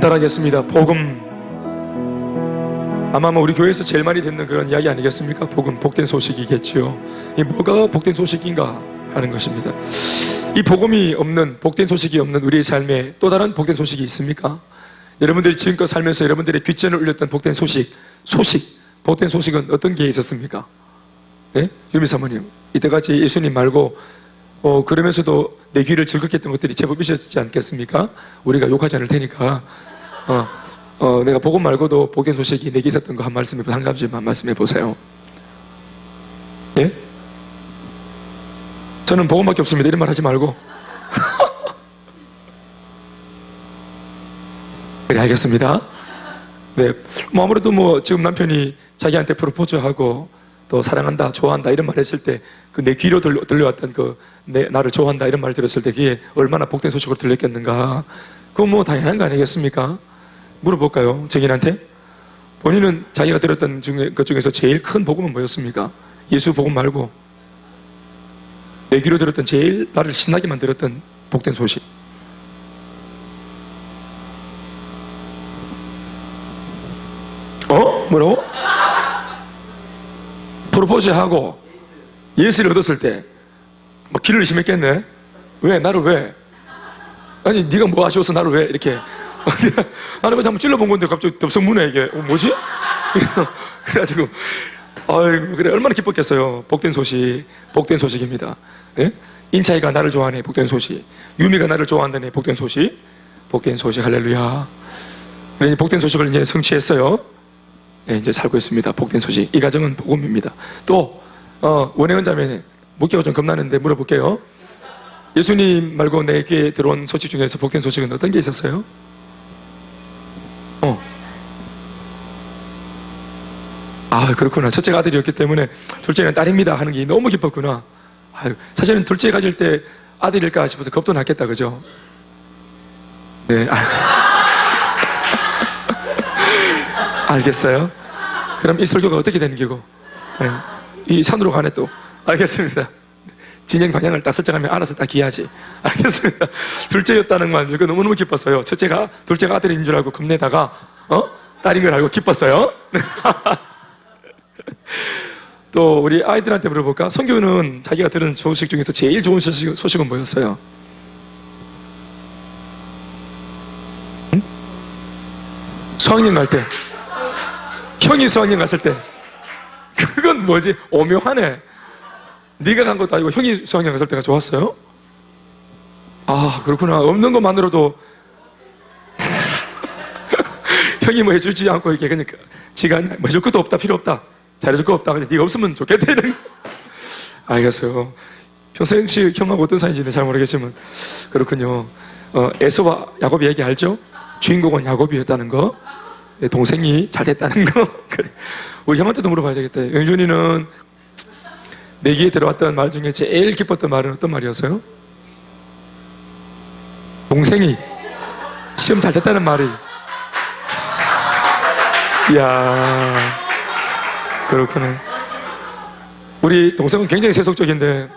따라하겠습니다. 복음. 아마 우리 교회에서 제일 많이 듣는 그런 이야기 아니겠습니까? 복음, 복된 소식이겠지요. 이 뭐가 복된 소식인가 하는 것입니다. 이 복음이 없는, 복된 소식이 없는 우리의 삶에 또 다른 복된 소식이 있습니까? 여러분들이 지금껏 살면서 여러분들의 뒷전을 울렸던 복된 소식, 복된 소식은 어떤 게 있었습니까? 예? 유미 사모님, 이때까지 예수님 말고 그러면서도 내 귀를 즐겁게 했던 것들이 제법 있었지 않겠습니까? 우리가 욕하지 않을 테니까 내가 복음 말고도 복된 소식이 내게 있었던 거 한 가지만 말씀해 보세요. 예? 저는 복음밖에 없습니다. 이런 말 하지 말고. 그래, 알겠습니다. 네, 아무래도 지금 남편이 자기한테 프로포즈하고 또 사랑한다, 좋아한다 이런 말 했을 때 그 내 귀로 들려왔던 나를 좋아한다 이런 말 들었을 때 그게 얼마나 복된 소식으로 들렸겠는가. 그건 당연한 거 아니겠습니까? 물어볼까요? 정인한테? 본인은 자기가 들었던 것 중에서 제일 큰 복음은 뭐였습니까? 예수 복음 말고 내 귀로 들었던 제일 나를 신나게 만들었던 복된 소식. 뭐라고? 프로포즈하고 예수를 얻었을 때 기를 의심했겠네. 왜? 나를 왜? 아니 네가 뭐 아쉬워서 나를 왜 이렇게 나는 그냥 한번 찔러본 건데 갑자기 덥석무네 이게. 뭐지? 그래가지고 아이고 그래 얼마나 기뻤겠어요. 복된 소식입니다. 예? 인차이가 나를 좋아하네. 복된 소식. 유미가 나를 좋아한다네. 복된 소식. 할렐루야. 그래, 복된 소식을 이제 성취했어요. 예, 이제 살고 있습니다. 복된 소식. 이 가정은 복음입니다. 또 원혜원 자매 묻기가 좀 겁나는데 물어볼게요. 예수님 말고 내게 들어온 소식 중에서 복된 소식은 어떤 게 있었어요? 그렇구나. 첫째가 아들이었기 때문에 둘째는 딸입니다 하는 게 너무 기뻤구나. 사실은 둘째 가질 때 아들일까 싶어서 겁도 났겠다, 그죠? 네. 알겠어요? 그럼 이 설교가 어떻게 되는 기고? 네. 이 산으로 가네 또. 알겠습니다. 진행 방향을 딱 설정하면 알아서 딱 기하지. 알겠습니다. 둘째였다는 말 들고 너무너무 기뻤어요. 둘째가 아들인 줄 알고 겁내다가 딸인 걸 알고 기뻤어요. 또 우리 아이들한테 물어볼까? 성규는 자기가 들은 소식 중에서 제일 좋은 소식은 뭐였어요? 응? 수학여행 갈 때, 형이 수학여행 갔을 때, 그건 뭐지? 오묘하네. 네가 간 것도 아니고 형이 수학여행 갔을 때가 좋았어요? 그렇구나. 없는 것만으로도 형이 뭐 해주지 않고 이렇게 그러니까 지가 뭐 해줄 것도 없다, 필요 없다, 잘해줄 거 없다, 그냥 네가 없으면 좋겠다 이런. 알겠어요. 평소에 혹시 형하고 어떤 사이인지는 잘 모르겠지만 그렇군요. 에서와 야곱이 얘기 알죠? 주인공은 야곱이었다는 거, 동생이 잘 됐다는 거. 그래. 우리 형한테도 물어봐야 되겠다. 영준이는 내기에 들어왔던 말 중에 제일 기뻤던 말은 어떤 말이었어요? 동생이 시험 잘 됐다는 말이. 이야, 그렇구나. 우리 동생은 굉장히 세속적인데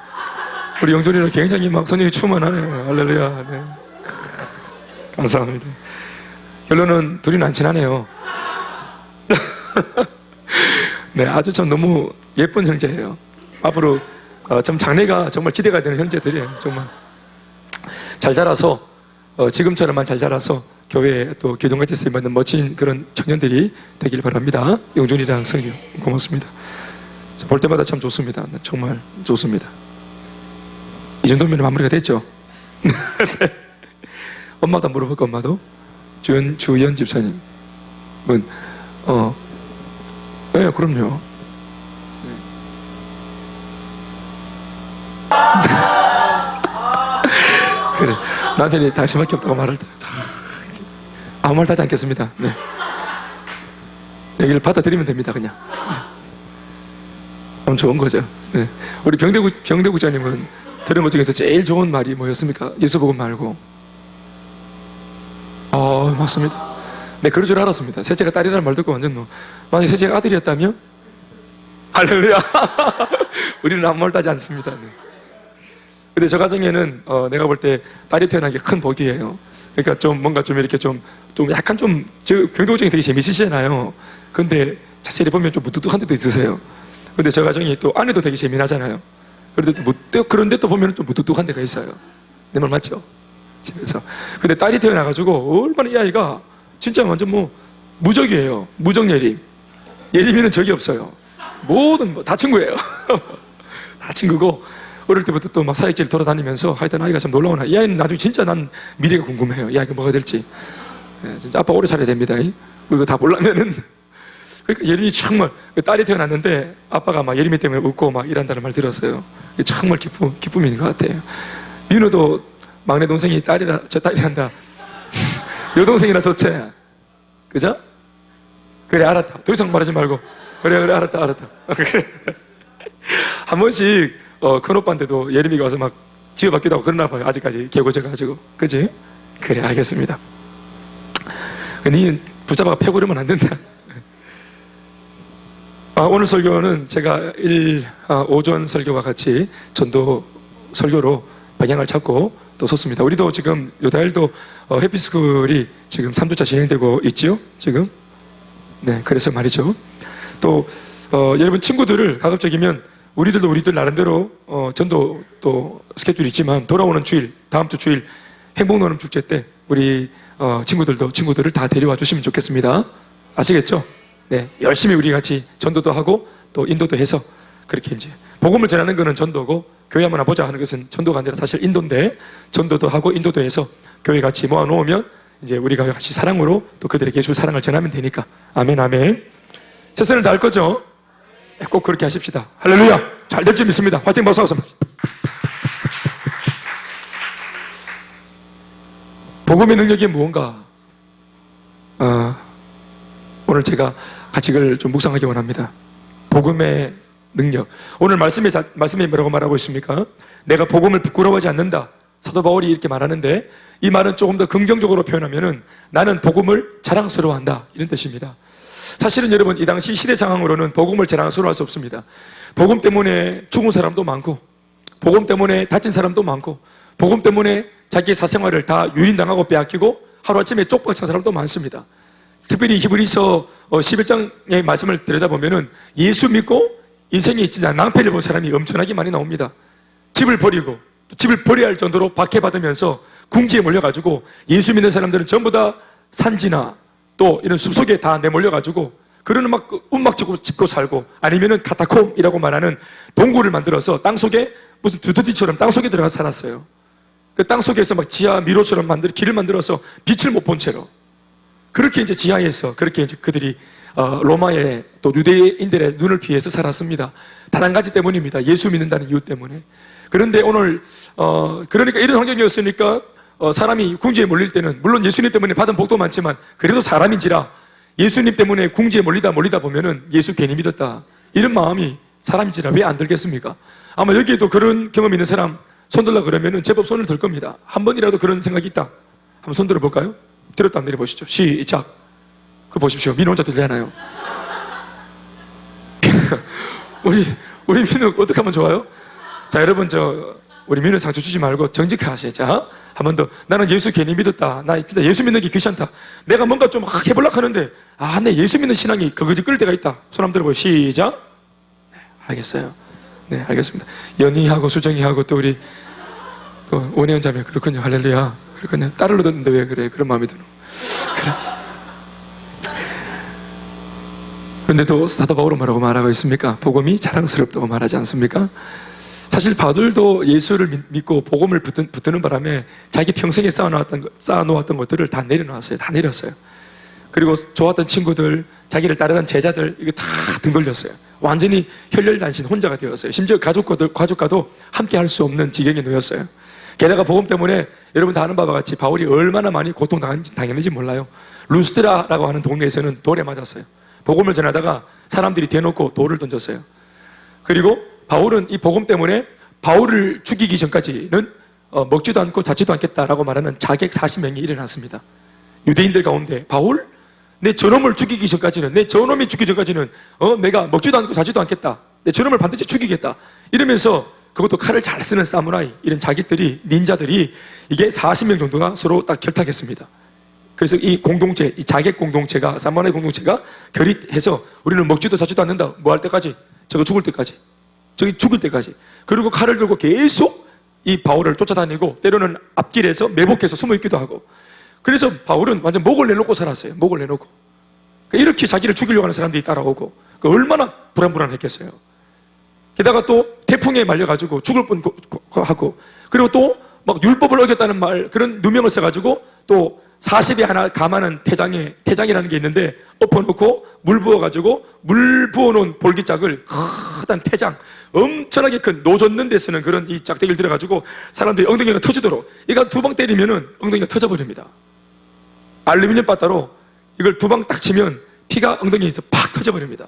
우리 영준이는 굉장히 막 성령이 충만하네요. 할렐루야. 네. 감사합니다. 결론은 둘이는 안 친하네요. 네, 아주 참 너무 예쁜 형제예요. 앞으로 참 장래가 정말 기대가 되는 형제들이에요. 정말 잘 자라서 지금처럼만 잘 자라서 교회에 또 기둥같이 쓰임받는 멋진 그런 청년들이 되길 바랍니다. 영준이랑 성규 고맙습니다. 볼 때마다 참 좋습니다. 정말 좋습니다. 이 정도면 마무리가 됐죠? 엄마도 물어볼까? 엄마도? 주연 집사님. 네, 그럼요. 그래, 남편이 당신밖에 없다고 말할 때 아무 말도 하지 않겠습니다. 네. 여기를 받아들이면 됩니다. 그냥. 참 좋은 거죠. 네. 우리 병대구 자님은 들은 것 중에서 제일 좋은 말이 뭐였습니까? 예수 복음 말고. 맞습니다. 네, 그럴 줄 알았습니다. 셋째가 딸이라는 말 듣고 완전 만약에 셋째가 아들이었다면? 할렐루야. 우리는 아무 말도 하지 않습니다. 네. 근데 저 가정에는 내가 볼 때 딸이 태어난 게 큰 복이에요. 그러니까 좀 뭔가 좀 이렇게 좀 약간 저 경도정이 되게 재밌으시잖아요. 근데 자세히 보면 좀 무뚝뚝한 데도 있으세요. 근데 저 가정이 또 아내도 되게 재미나잖아요. 그런데 또 보면 좀 무뚝뚝한 데가 있어요. 내 말 맞죠? 집에서. 근데 딸이 태어나가지고 얼마나 이 아이가 진짜 완전 뭐 무적이에요. 무적 예림. 예림이는 적이 없어요. 모든 다 친구예요. 다 친구고 어릴 때부터 또 막 사역질 돌아다니면서 하여튼 아이가 참 놀라운 아이. 이 아이는 나중에 진짜 난 미래가 궁금해요. 이 아이가 뭐가 될지. 진짜 아빠 오래 살아야 됩니다. 이거 다 보려면은. 그러니까 예림이 정말 딸이 태어났는데 아빠가 막 예림이 때문에 웃고 막 이란다는 말 들었어요. 정말 기쁨인 것 같아요. 민우도 막내 동생이 저 딸이란다. 여동생이라 좋지. 그죠? 그래 알았다. 더 이상 말하지 말고. 그래 알았다. 그래. 한 번씩 큰 오빠한테도 예림이가 와서 막 지어받기도 하고 그러나 봐요. 아직까지 개고져가지고. 그지? 그래 알겠습니다. 니 붙잡아가 패고 이러면 안 된다. 오늘 설교는 제가 오전 설교와 같이 전도 설교로 방향을 잡고 또 섰습니다. 우리도 지금 요달도 해피스쿨이 지금 3주차 진행되고 있지요? 지금? 네, 그래서 말이죠. 또 여러분 친구들을 가급적이면 우리들 나름대로 전도 또 스케줄이 있지만 돌아오는 주일, 다음 주 주일 행복나눔 축제 때 우리 친구들을 다 데려와 주시면 좋겠습니다. 아시겠죠? 네, 열심히 우리 같이 전도도 하고 또 인도도 해서 그렇게 이제 복음을 전하는 것은 전도고 교회 한번 와보자 하는 것은 전도가 아니라 사실 인도인데 전도도 하고 인도도 해서 교회 같이 모아놓으면 이제 우리가 같이 사랑으로 또 그들에게 예수 사랑을 전하면 되니까 아멘. 최선을 다할 거죠? 네, 꼭 그렇게 하십시다. 할렐루야. 잘 될 줄 믿습니다. 화이팅 박수 한번. 복음의 능력이 무언가? 오늘 제가 같이 그걸 좀 묵상하기 원합니다. 복음의 능력. 오늘 말씀에 뭐라고 말하고 있습니까? 내가 복음을 부끄러워하지 않는다. 사도 바울이 이렇게 말하는데 이 말은 조금 더 긍정적으로 표현하면은 나는 복음을 자랑스러워한다. 이런 뜻입니다. 사실은 여러분 이 당시 시대 상황으로는 복음을 자랑스러워할 수 없습니다. 복음 때문에 죽은 사람도 많고 복음 때문에 다친 사람도 많고 복음 때문에 자기 사생활을 다 유린당하고 빼앗기고 하루아침에 쪽박찬 사람도 많습니다. 특별히 히브리서 11장의 말씀을 들여다보면은 예수 믿고 인생에 진짜 낭패를 본 사람이 엄청나게 많이 나옵니다. 집을 버리고 집을 버려야 할 정도로 박해받으면서 궁지에 몰려가지고 예수 믿는 사람들은 전부 다 산지나 또 이런 숲속에 다 내몰려가지고 그러는 막 움막 짓고 살고 아니면은 카타콤이라고 말하는 동굴을 만들어서 땅속에 무슨 두더지처럼 땅속에 들어가 살았어요. 그 땅속에서 막 지하 미로처럼 길을 만들어서 빛을 못 본 채로 그렇게 이제 지하에서 그렇게 이제 그들이 로마의 또 유대인들의 눈을 피해서 살았습니다. 단 한 가지 때문입니다. 예수 믿는다는 이유 때문에. 그런데 오늘 그러니까 이런 환경이었으니까 사람이 궁지에 몰릴 때는 물론 예수님 때문에 받은 복도 많지만 그래도 사람인지라 예수님 때문에 궁지에 몰리다 보면은 예수 괜히 믿었다 이런 마음이 사람인지라 왜 안 들겠습니까? 아마 여기에도 그런 경험 있는 사람 손들라 그러면은 제법 손을 들 겁니다. 한 번이라도 그런 생각이 있다. 한번 손 들어볼까요? 들었다 한번 내려보시죠. 시작. 그거 보십시오. 민우 혼자 들잖아요. 우리 민우 어떻게 하면 좋아요? 자, 여러분 우리 민우 상처 주지 말고 정직하게 하세요. 자, 한 번 더. 나는 예수 괜히 믿었다. 나 진짜 예수 믿는 게 귀찮다. 내가 뭔가 좀 해보려고 하는데 내 예수 믿는 신앙이 그거지 끌 때가 있다. 손 한번 들어보세요. 시작. 네, 알겠어요. 네, 알겠습니다. 연희하고 수정이하고 또 우리 또 원혜연 자매 그렇군요. 할렐루야. 그렇군요. 딸을 얻었는데 왜 그래? 그런 마음이 드노. 그래. 근데 또 사도 바울은 뭐라고 말하고 있습니까? 복음이 자랑스럽다고 말하지 않습니까? 사실 바울도 예수를 믿고 복음을 붙드는 바람에 자기 평생에 쌓아놓았던 것들을 다 내려놨어요. 다 내렸어요. 그리고 좋았던 친구들, 자기를 따르던 제자들 이거 다 등 걸렸어요. 완전히 혈혈단신 혼자가 되었어요. 심지어 가족과도 함께 할 수 없는 지경에 놓였어요. 게다가 복음 때문에 여러분 다 아는 바와 같이 바울이 얼마나 많이 고통당했는지 몰라요. 루스드라라고 하는 동네에서는 돌에 맞았어요. 복음을 전하다가 사람들이 대놓고 돌을 던졌어요. 그리고 바울은 이 복음 때문에 바울을 죽이기 전까지는 먹지도 않고 자지도 않겠다라고 말하는 자객 40명이 일어났습니다. 유대인들 가운데 바울? 내 저놈을 죽이기 전까지는 내 저놈이 죽기 전까지는 내가 먹지도 않고 자지도 않겠다. 내 저놈을 반드시 죽이겠다. 이러면서 그것도 칼을 잘 쓰는 사무라이, 이런 자기들이, 닌자들이 이게 40명 정도가 서로 딱 결탁했습니다. 그래서 이 공동체, 이 자객 공동체가, 사무라이 공동체가 결의해서 우리는 먹지도 자지도 않는다. 뭐 할 때까지? 저거 죽을 때까지. 저기 죽을 때까지. 그리고 칼을 들고 계속 이 바울을 쫓아다니고 때로는 앞길에서 매복해서 숨어 있기도 하고. 그래서 바울은 완전 목을 내놓고 살았어요. 목을 내놓고. 그러니까 이렇게 자기를 죽이려고 하는 사람들이 따라오고, 얼마나 불안했겠어요. 게다가 또 태풍에 말려가지고 죽을 뻔하고, 그리고 또 막 율법을 어겼다는 말, 그런 누명을 써가지고 또 40에 하나 감하는 태장이라는 게 있는데 엎어놓고 물 부어가지고 물 부어놓은 볼기짝을 크단 태장, 엄청나게 큰 노젓는 데 쓰는 그런 이 짝대기를 들어가지고 사람들이 엉덩이가 터지도록, 이거 2방 때리면은 엉덩이가 터져버립니다. 알루미늄 바따로 이걸 2방 딱 치면 피가 엉덩이에서 팍 터져버립니다.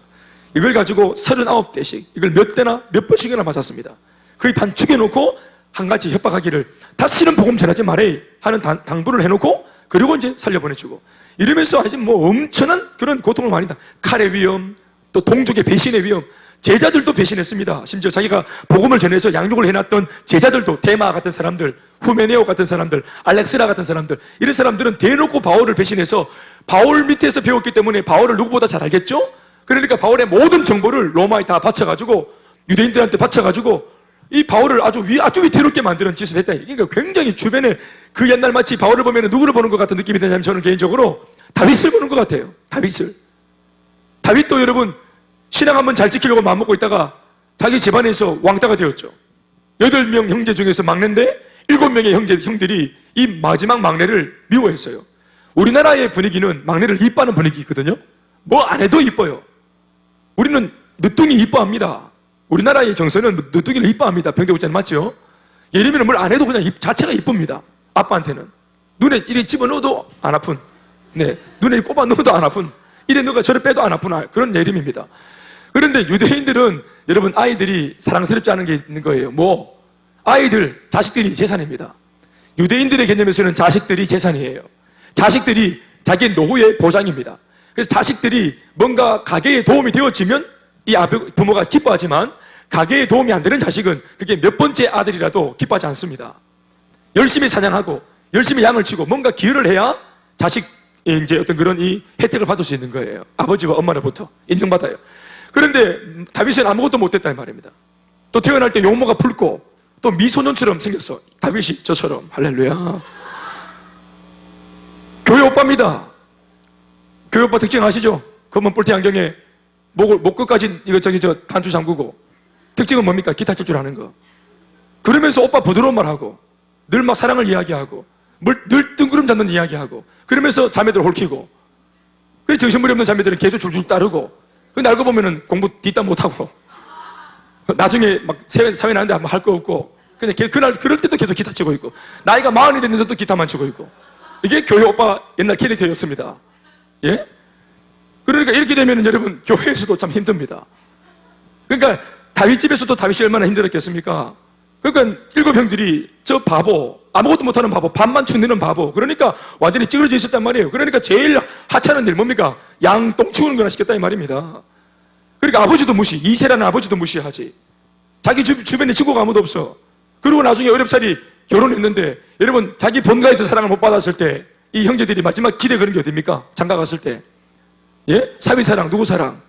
이걸 가지고 39대씩 이걸 몇 대나 몇 번씩이나 맞았습니다. 거의 반 죽여놓고 한 가지 협박하기를, 다시는 복음 전하지 말해 하는 당부를 해놓고, 그리고 이제 살려보내주고, 이러면서 아주 뭐 엄청난 그런 고통을 많이 당한, 칼의 위험, 또 동족의 배신의 위험, 제자들도 배신했습니다. 심지어 자기가 복음을 전해서 양육을 해놨던 제자들도, 데마 같은 사람들, 후메네오 같은 사람들, 알렉스라 같은 사람들, 이런 사람들은 대놓고 바울을 배신해서 바울 밑에서 배웠기 때문에 바울을 누구보다 잘 알겠죠? 그러니까 바울의 모든 정보를 로마에 다 바쳐가지고, 유대인들한테 바쳐가지고 이 바울을 아주 위태롭게 만드는 짓을 했다. 그러니까 굉장히 주변에, 그 옛날 마치 바울을 보면 누구를 보는 것 같은 느낌이 드냐면, 저는 개인적으로 다윗을 보는 것 같아요. 다윗도 여러분 신앙 한번 잘 지키려고 마음먹고 있다가 자기 집안에서 왕따가 되었죠. 8명 형제 중에서 막내인데 7명의 형들이 이 마지막 막내를 미워했어요. 우리나라의 분위기는 막내를 이뻐하는 분위기거든요. 뭐 안 해도 이뻐요. 우리는 늦둥이 이뻐합니다. 우리나라의 정서는 늦둥이를 이뻐합니다. 병대국자는 맞죠? 예림이는 뭘 안 해도 그냥 자체가 이쁩니다. 아빠한테는. 눈에 이래 집어넣어도 안 아픈, 눈에 꼽아 넣어도 안 아픈, 이래 넣어가 저래 빼도 안 아픈 그런 예림입니다. 그런데 유대인들은 여러분 아이들이 사랑스럽지 않은 게 있는 거예요. 뭐? 아이들, 자식들이 재산입니다. 유대인들의 개념에서는 자식들이 재산이에요. 자식들이 자기의 노후의 보장입니다. 그래서 자식들이 뭔가 가게에 도움이 되어지면 이 부모가 기뻐하지만, 가게에 도움이 안 되는 자식은 그게 몇 번째 아들이라도 기뻐하지 않습니다. 열심히 사냥하고 열심히 양을 치고 뭔가 기여를 해야 자식이 이제 어떤 그런 이 혜택을 받을 수 있는 거예요. 아버지와 엄마로부터 인정받아요. 그런데 다윗은 아무것도 못했다 이 말입니다. 또 태어날 때 용모가 붉고 또 미소년처럼 생겼어. 다윗이 저처럼. 할렐루야. 교회 오빠입니다. 교회 오빠 특징 아시죠? 검은 뿔테 안경에 목 끝까지 단추 잠그고, 특징은 뭡니까? 기타 칠 줄 아는 거. 그러면서 오빠 부드러운 말 하고, 늘 막 사랑을 이야기하고, 늘 뜬구름 잡는 이야기하고, 그러면서 자매들 홀키고, 그래서 정신머리 없는 자매들은 계속 줄줄 따르고, 근데 알고 보면은 공부 뒷담 못하고, 나중에 막 사회 나는데 아무 할 거 없고, 그냥 그럴 때도 계속 기타 치고 있고, 나이가 40이 됐는데도 기타만 치고 있고, 이게 교회 오빠 옛날 캐릭터였습니다. 예? 그러니까 이렇게 되면 여러분 교회에서도 참 힘듭니다. 그러니까 다윗 집에서도 다윗이 얼마나 힘들었겠습니까? 그러니까 7형들이 저 바보, 아무것도 못하는 바보, 밥만 축내는 바보, 그러니까 완전히 찌그러져 있었단 말이에요. 그러니까 제일 하찮은 일 뭡니까? 양 똥 치우는 거나 시켰다 이 말입니다. 그러니까 아버지도 무시, 이세라는 아버지도 무시하지. 자기 주변에 친구가 아무도 없어. 그리고 나중에 어렵사리 결혼했는데, 여러분 자기 본가에서 사랑을 못 받았을 때 이 형제들이 마지막 길에 그런 게 어딥니까? 장가 갔을 때, 예? 사위사랑, 누구 사랑?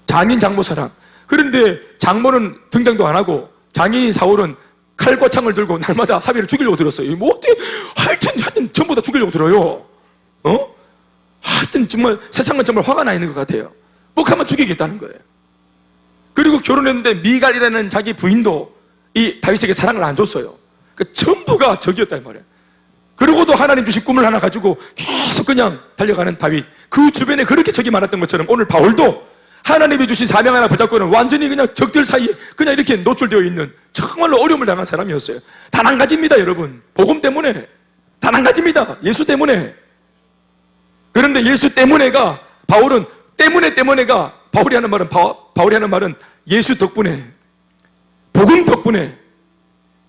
장인, 장모 사랑. 그런데 장모는 등장도 안 하고 장인인 사울은 칼과 창을 들고 날마다 사위를 죽이려고 들었어요. 뭐 어때? 하여튼 전부 다 죽이려고 들어요. 하여튼 정말 세상은 정말 화가 나 있는 것 같아요. 뭐 하면 죽이겠다는 거예요. 그리고 결혼했는데 미갈이라는 자기 부인도 이 다윗에게 사랑을 안 줬어요. 그러니까 전부가 적이었단 말이에요. 그러고도 하나님 주신 꿈을 하나 가지고 계속 그냥 달려가는 다윗. 그 주변에 그렇게 적이 많았던 것처럼 오늘 바울도 하나님이 주신 사명 하나 붙잡고는 완전히 그냥 적들 사이에 그냥 이렇게 노출되어 있는 정말로 어려움을 당한 사람이었어요. 단 한 가지입니다, 여러분. 복음 때문에. 단 한 가지입니다. 예수 때문에. 그런데 예수 때문에가 바울은 때문에가 바울이 하는 말은 예수 덕분에, 복음 덕분에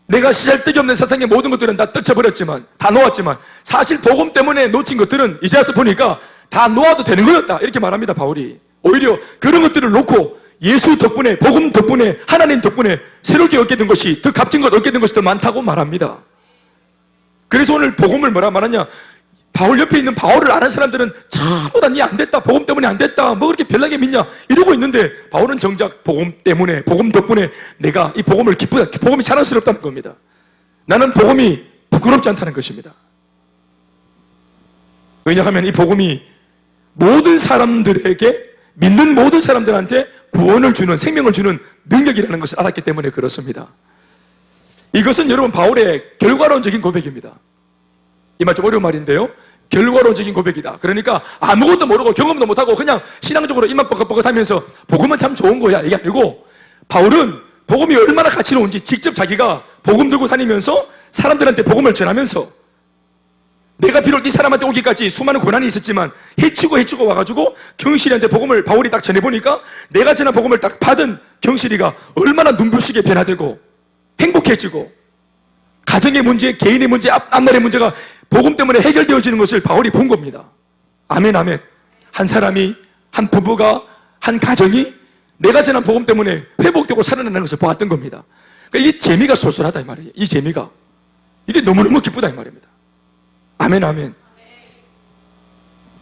내가 시잘데기 없는 세상의 모든 것들은 다 떨쳐버렸지만, 다 놓았지만 사실 복음 때문에 놓친 것들은 이제 와서 보니까 다 놓아도 되는 거였다 이렇게 말합니다, 바울이. 오히려 그런 것들을 놓고 예수 덕분에, 복음 덕분에, 하나님 덕분에 새롭게 얻게 된 것이, 더 값진 것 얻게 된 것이 더 많다고 말합니다. 그래서 오늘 복음을 뭐라 말하냐, 바울 옆에 있는 바울을 아는 사람들은 전부 다 니 안 됐다, 복음 때문에 안 됐다, 뭐 그렇게 별나게 믿냐 이러고 있는데, 바울은 정작 복음 때문에, 복음 덕분에 내가 이 복음을 기쁘다, 복음이 자랑스럽다는 겁니다. 나는 복음이 부끄럽지 않다는 것입니다. 왜냐하면 이 복음이 모든 사람들에게, 믿는 모든 사람들한테 구원을 주는, 생명을 주는 능력이라는 것을 알았기 때문에 그렇습니다. 이것은 여러분 바울의 결과론적인 고백입니다. 이 말 좀 어려운 말인데요, 결과론적인 고백이다. 그러니까 아무것도 모르고 경험도 못하고 그냥 신앙적으로 입만 뻐긋뻐긋하면서 복음은 참 좋은 거야 이게 아니고, 바울은 복음이 얼마나 가치로운지 직접 자기가 복음 들고 다니면서 사람들한테 복음을 전하면서, 내가 비록 이 사람한테 오기까지 수많은 고난이 있었지만 해치고 와가지고 경실이한테 복음을 바울이 딱 전해보니까 내가 전한 복음을 딱 받은 경실이가 얼마나 눈부시게 변화되고 행복해지고, 가정의 문제, 개인의 문제, 앞날의 문제가 복음 때문에 해결되어지는 것을 바울이 본 겁니다. 아멘, 아멘. 한 사람이, 한 부부가, 한 가정이 내가 전한 복음 때문에 회복되고 살아나는 것을 보았던 겁니다. 그러니까 이 재미가 솔솔하다 이 말이에요. 이 재미가, 이게 너무너무 기쁘다 이 말입니다. 아멘, 아멘.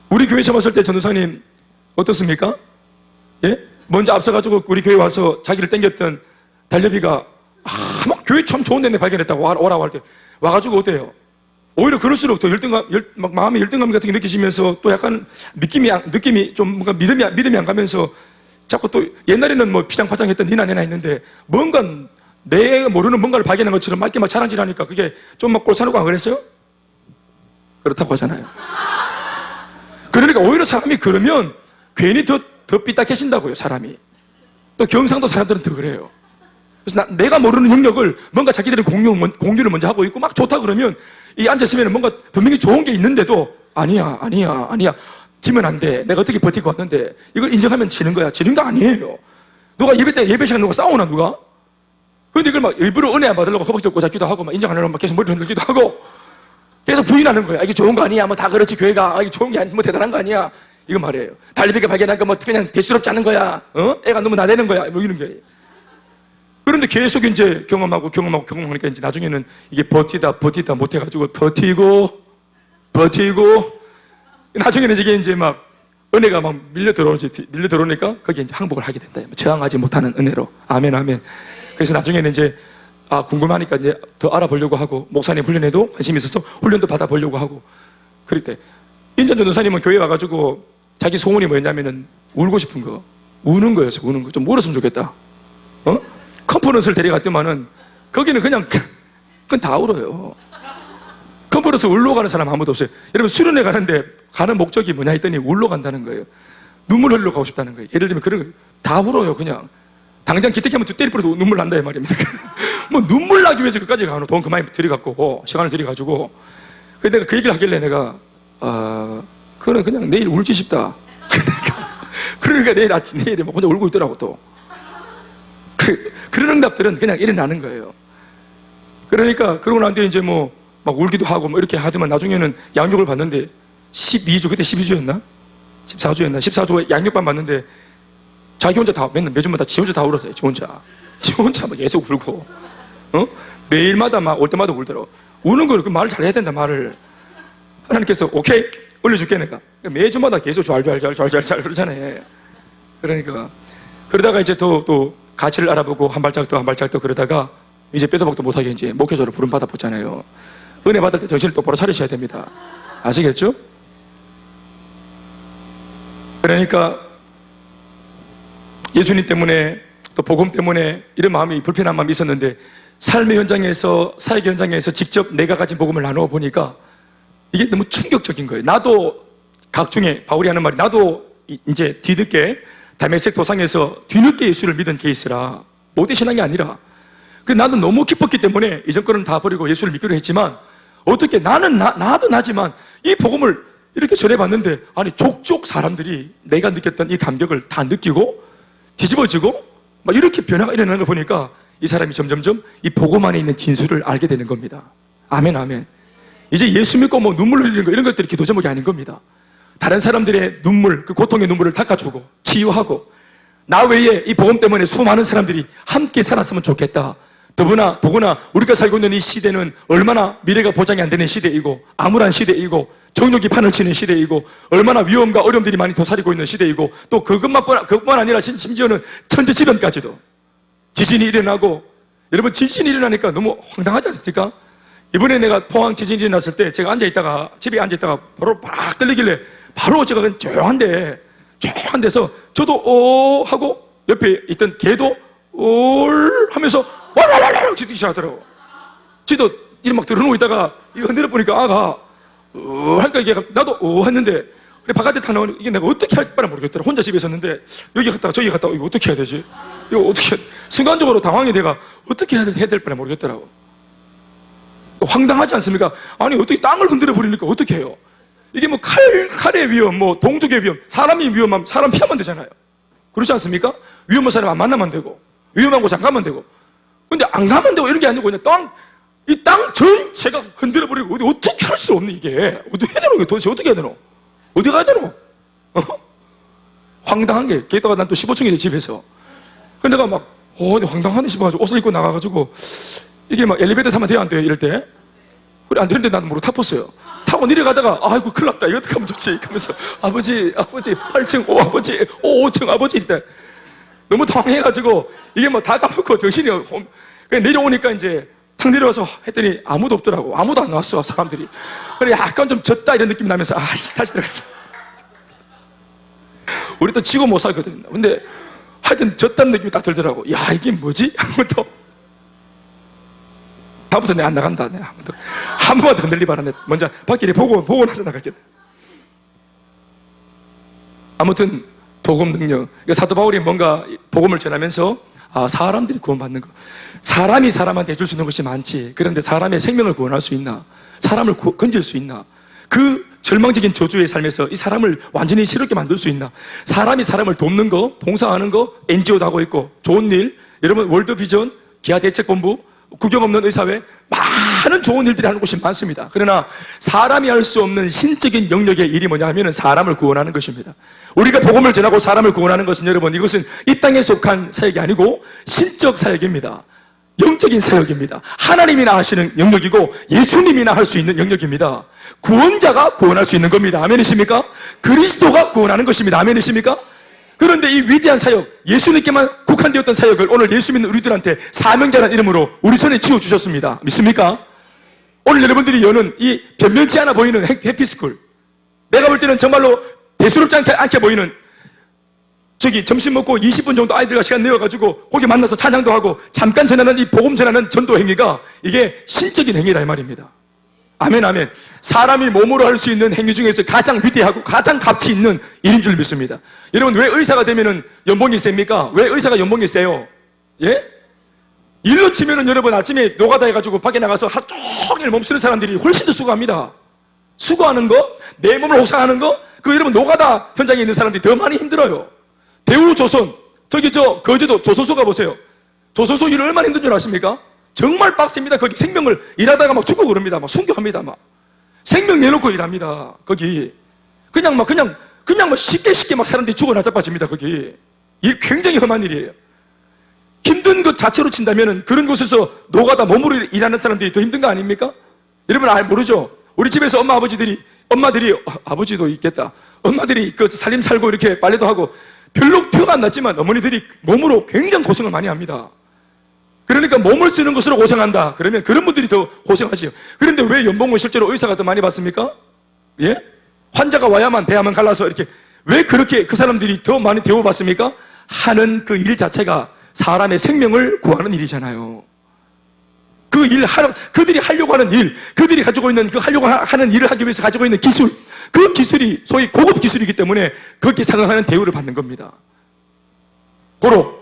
우리 교회 처음 왔을 때 전도사님 어떻습니까? 예? 먼저 앞서가지고 우리 교회 와서 자기를 땡겼던 달려비가 막 교회 참 좋은 데네 발견했다고 오라고 할 때 와가지고 어때요? 오히려 그럴수록 더 막 마음의 열등감 같은 게 느끼시면서 또 약간 느낌이 좀 뭔가 믿음이 안 가면서 자꾸 또 옛날에는 뭐 피장파장 했던 니나 내나 했는데 뭔가 내가 모르는 뭔가를 발견한 것처럼 막 이렇게 막 자랑질하니까 그게 좀 막 꼴사르고 안 그랬어요? 그렇다고 하잖아요. 그러니까 오히려 사람이 그러면 괜히 더 삐딱해진다고요, 사람이. 또 경상도 사람들은 더 그래요. 그래서 내가 모르는 영역을 뭔가 자기들이 공유를 먼저 하고 있고 막 좋다 그러면 이 앉았으면 뭔가 분명히 좋은 게 있는데도 아니야. 지면 안 돼. 내가 어떻게 버티고 왔는데 이걸 인정하면 지는 거야. 지는 거 아니에요. 누가 예배 때 예배 시간 누가 싸우나 누가? 근데 이걸 막 일부러 은혜 안 받으려고 허벅지 꽂아기도 하고 막 인정 안 하려고 막 계속 머리 흔들기도 하고 계속 부인하는 거야. 이게 좋은 거 아니야. 뭐 다 그렇지 교회가. 이게 좋은 게 아니, 뭐 대단한 거 아니야. 이거 말이에요. 달리비가 발견한 거 뭐 그냥 대수롭지 않은 거야. 애가 너무 나대는 거야. 뭐 이런 게. 그런데 계속 이제 경험하니까 이제 나중에는 이게 버티다 못해가지고 버티고 나중에는 이게 막 은혜가 막 밀려 들어오니까 거기에 이제 항복을 하게 된다. 저항하지 못하는 은혜로. 아멘, 아멘. 그래서 나중에는 이제 궁금하니까 이제 더 알아보려고 하고, 목사님 훈련에도 관심이 있어서 훈련도 받아보려고 하고, 그럴 때 인전 전도사님은 교회 와가지고 자기 소원이 뭐였냐면은 울고 싶은 거, 우는 거였어. 우는 거. 좀 울었으면 좋겠다. 컨퍼런스를 데려갔더만은 거기는 그냥 그건 다 울어요. 컨퍼런스 울러 가는 사람 아무도 없어요. 여러분 수련회 가는데 가는 목적이 뭐냐 했더니 울러 간다는 거예요. 눈물 흘리러 가고 싶다는 거예요. 예를 들면 그런 거 다 울어요. 그냥 당장 기특하면 때리 뿌려도 눈물 난다 이 말입니다. 뭐 눈물 나기 위해서 끝까지 가는, 돈 그만 들여갖고 시간을 들여가지고. 근데 내가 그 얘기를 하길래 내가 그거는 그냥 내일 울지 싶다. 그러니까 내일에 막 혼자 울고 있더라고 또. 그런 응답들은 그냥 일어나는 거예요. 그러니까 그러고 난 뒤에 이제 뭐 막 울기도 하고 뭐 이렇게 하더만 나중에는 양육을 받는데 12주, 그때 12주였나? 14주였나? 14주에 양육반 받는데 자기 혼자 다 매주마다 지 혼자 다 울었어요. 지 혼자 막 계속 울고, 매일마다 막 올 때마다 울더라고. 우는 걸 그 말을 잘해야 된다 말을. 하나님께서 오케이 올려줄게 내가. 매주마다 계속 잘 그러잖아요. 그러니까 그러다가 이제 또 가치를 알아보고 한 발짝 더 그러다가 이제 빼도 박도 못하게 이제 목회자로 부름 받아봤잖아요. 은혜 받을 때 정신을 똑바로 차리셔야 됩니다. 아시겠죠? 그러니까 예수님 때문에 또 복음 때문에 이런 마음이, 불편한 마음이 있었는데 삶의 현장에서, 사역의 현장에서 직접 내가 가진 복음을 나누어 보니까 이게 너무 충격적인 거예요. 나도 각중에 바울이 하는 말이, 나도 이제 뒤늦게 다메섹 도상에서 뒤늦게 예수를 믿은 케이스라, 못된 신앙이 아니라 나는 너무 기뻤기 때문에 이전 거는 다 버리고 예수를 믿기로 했지만, 어떻게 나도 나지만 이 복음을 이렇게 전해봤는데 아니 족족 사람들이 내가 느꼈던 이 감격을 다 느끼고 뒤집어지고 막 이렇게 변화가 일어나는 걸 보니까 이 사람이 점점점 이 복음 안에 있는 진수를 알게 되는 겁니다. 아멘, 아멘. 이제 예수 믿고 뭐 눈물 흘리는 거 이런 것들이 기도 제목이 아닌 겁니다. 다른 사람들의 눈물, 그 고통의 눈물을 닦아주고 치유하고 나 외에 이 복음 때문에 수많은 사람들이 함께 살았으면 좋겠다. 더구나 우리가 살고 있는 이 시대는 얼마나 미래가 보장이 안 되는 시대이고 암울한 시대이고 정욕이 판을 치는 시대이고 얼마나 위험과 어려움들이 많이 도사리고 있는 시대이고 또 그것만 아니라 심지어는 천재지변까지도 지진이 일어나고 여러분 지진이 일어나니까 너무 황당하지 않습니까? 이번에 내가 포항 지진이 일어났을 때 제가 집에 앉아있다가 바로 막 들리길래 바로 제가 그냥 조용한 데서 저도 하고 옆에 있던 개도 올 하면서 와라라라 짖기 시작하더라고. 지도 이름 막 들어놓고 있다가 이거 흔들어 보니까 아가 하니까 이게 나도 했는데 그래 바깥에 탁 나오니까 이게 내가 어떻게 할 바를 모르겠더라. 혼자 집에 있었는데 여기 갔다가 저기 갔다가 이거 어떻게 해야 되지? 이거 어떻게 순간적으로 당황이 내가 어떻게 해야 될 바를 모르겠더라고. 황당하지 않습니까? 아니 어떻게 땅을 흔들어 버리니까 어떻게 해요? 이게 뭐 칼의 위험, 뭐 동족의 위험, 사람이 위험하면 사람 피하면 되잖아요. 그렇지 않습니까? 위험한 사람 안 만나면 되고 위험한 곳 안 가면 되고. 근데 안 가면 되고 이런 게 아니고 그냥 이 땅 전체가 흔들어 버리고 어떻게 할 수 없는 이게 어떻게 해야 되노? 도대체 어떻게 해야 되노? 어디 가야 되노? 황당한 게 게다가 난 또 15층이지 집에서. 근데 내가 막 황당하네 싶어가지고 옷을 입고 나가가지고 이게 막 엘리베이터 타면 돼요 안 돼요? 이럴 때 그래 안 되는데 나는 모르고 타봤어요. 타고 내려가다가 아이고 큰일 났다 이거 어떻게 하면 좋지? 하면서 아버지 8층 아버지 5층 아버지 이때 너무 당황해가지고 이게 뭐 다 까먹고 정신이 그냥 내려오니까 이제 탁 내려와서 했더니 아무도 없더라고. 아무도 안 나왔어 사람들이. 그래 약간 좀 졌다 이런 느낌 나면서 다시 들어가. 우리 또 지고 못 살거든. 근데 하여튼 졌다는 느낌이 딱 들더라고. 야 이게 뭐지? 한번더 다음부터 내가 안 나간다. 내가 한 번만 더 흔들리 바라네. 먼저 밖에 보고 나서 나갈게. 아무튼 복음 능력. 사도 바울이 뭔가 복음을 전하면서 사람들이 구원받는 거. 사람이 사람한테 해줄 수 있는 것이 많지. 그런데 사람의 생명을 구원할 수 있나? 사람을 건질 수 있나? 그 절망적인 저주의 삶에서 이 사람을 완전히 새롭게 만들 수 있나? 사람이 사람을 돕는 거, 봉사하는 거, NGO도 하고 있고 좋은 일. 여러분 월드비전, 기아대책본부, 국경 없는 의사회 많은 좋은 일들이 하는 곳이 많습니다. 그러나 사람이 할 수 없는 신적인 영역의 일이 뭐냐 하면 사람을 구원하는 것입니다. 우리가 복음을 전하고 사람을 구원하는 것은 여러분 이것은 이 땅에 속한 사역이 아니고 신적 사역입니다. 영적인 사역입니다. 하나님이나 하시는 영역이고 예수님이나 할 수 있는 영역입니다. 구원자가 구원할 수 있는 겁니다. 아멘이십니까? 그리스도가 구원하는 것입니다. 아멘이십니까? 그런데 이 위대한 사역, 예수님께만 국한되었던 사역을 오늘 예수 믿는 우리들한테 사명자라는 이름으로 우리 손에 쥐어주셨습니다. 믿습니까? 오늘 여러분들이 여는 이 변변치 않아 보이는 해피스쿨, 내가 볼 때는 정말로 대수롭지 않게 보이는 점심 먹고 20분 정도 아이들과 시간 내어가지고 거기 만나서 찬양도 하고 잠깐 전하는 이 복음 전하는 전도 행위가 이게 신적인 행위라 이 말입니다. 아멘 아멘. 사람이 몸으로 할 수 있는 행위 중에서 가장 위대하고 가장 가치 있는 일인 줄 믿습니다. 여러분 왜 의사가 되면은 연봉이 셉니까? 왜 의사가 연봉이 세요? 예? 일로 치면은 여러분 아침에 노가다 해가지고 밖에 나가서 하루 종일 몸쓰는 사람들이 훨씬 더 수고합니다. 수고하는 거, 내 몸을 혹사하는 거, 여러분 노가다 현장에 있는 사람들이 더 많이 힘들어요. 대우조선, 거제도 조선소 가보세요. 조선소 일 얼마나 힘든 줄 아십니까? 정말 빡셉니다. 거기 생명을 일하다가 막 죽고 그럽니다. 막 순교합니다. 막 생명 내놓고 일합니다. 거기 그냥 쉽게 막 사람들이 죽어 나자빠집니다. 거기 일 굉장히 험한 일이에요. 힘든 것 자체로 친다면은 그런 곳에서 노가다 몸으로 일하는 사람들이 더 힘든 거 아닙니까? 여러분 모르죠? 우리 집에서 엄마들이 아버지도 있겠다. 엄마들이 그 살림 살고 이렇게 빨래도 하고 별로 표가 안 났지만 어머니들이 몸으로 굉장히 고생을 많이 합니다. 그러니까 몸을 쓰는 것으로 고생한다. 그러면 그런 분들이 더 고생하시죠. 그런데 왜 연봉은 실제로 의사가 더 많이 받습니까? 예? 환자가 와야만 배야만 갈라서 이렇게 왜 그렇게 그 사람들이 더 많이 대우받습니까? 하는 그 일 자체가 사람의 생명을 구하는 일이잖아요. 그들이 하려고 하는 일, 그들이 가지고 있는 하려고 하는 일을 하기 위해서 가지고 있는 기술, 그 기술이 소위 고급 기술이기 때문에 그렇게 상응하는 대우를 받는 겁니다. 고로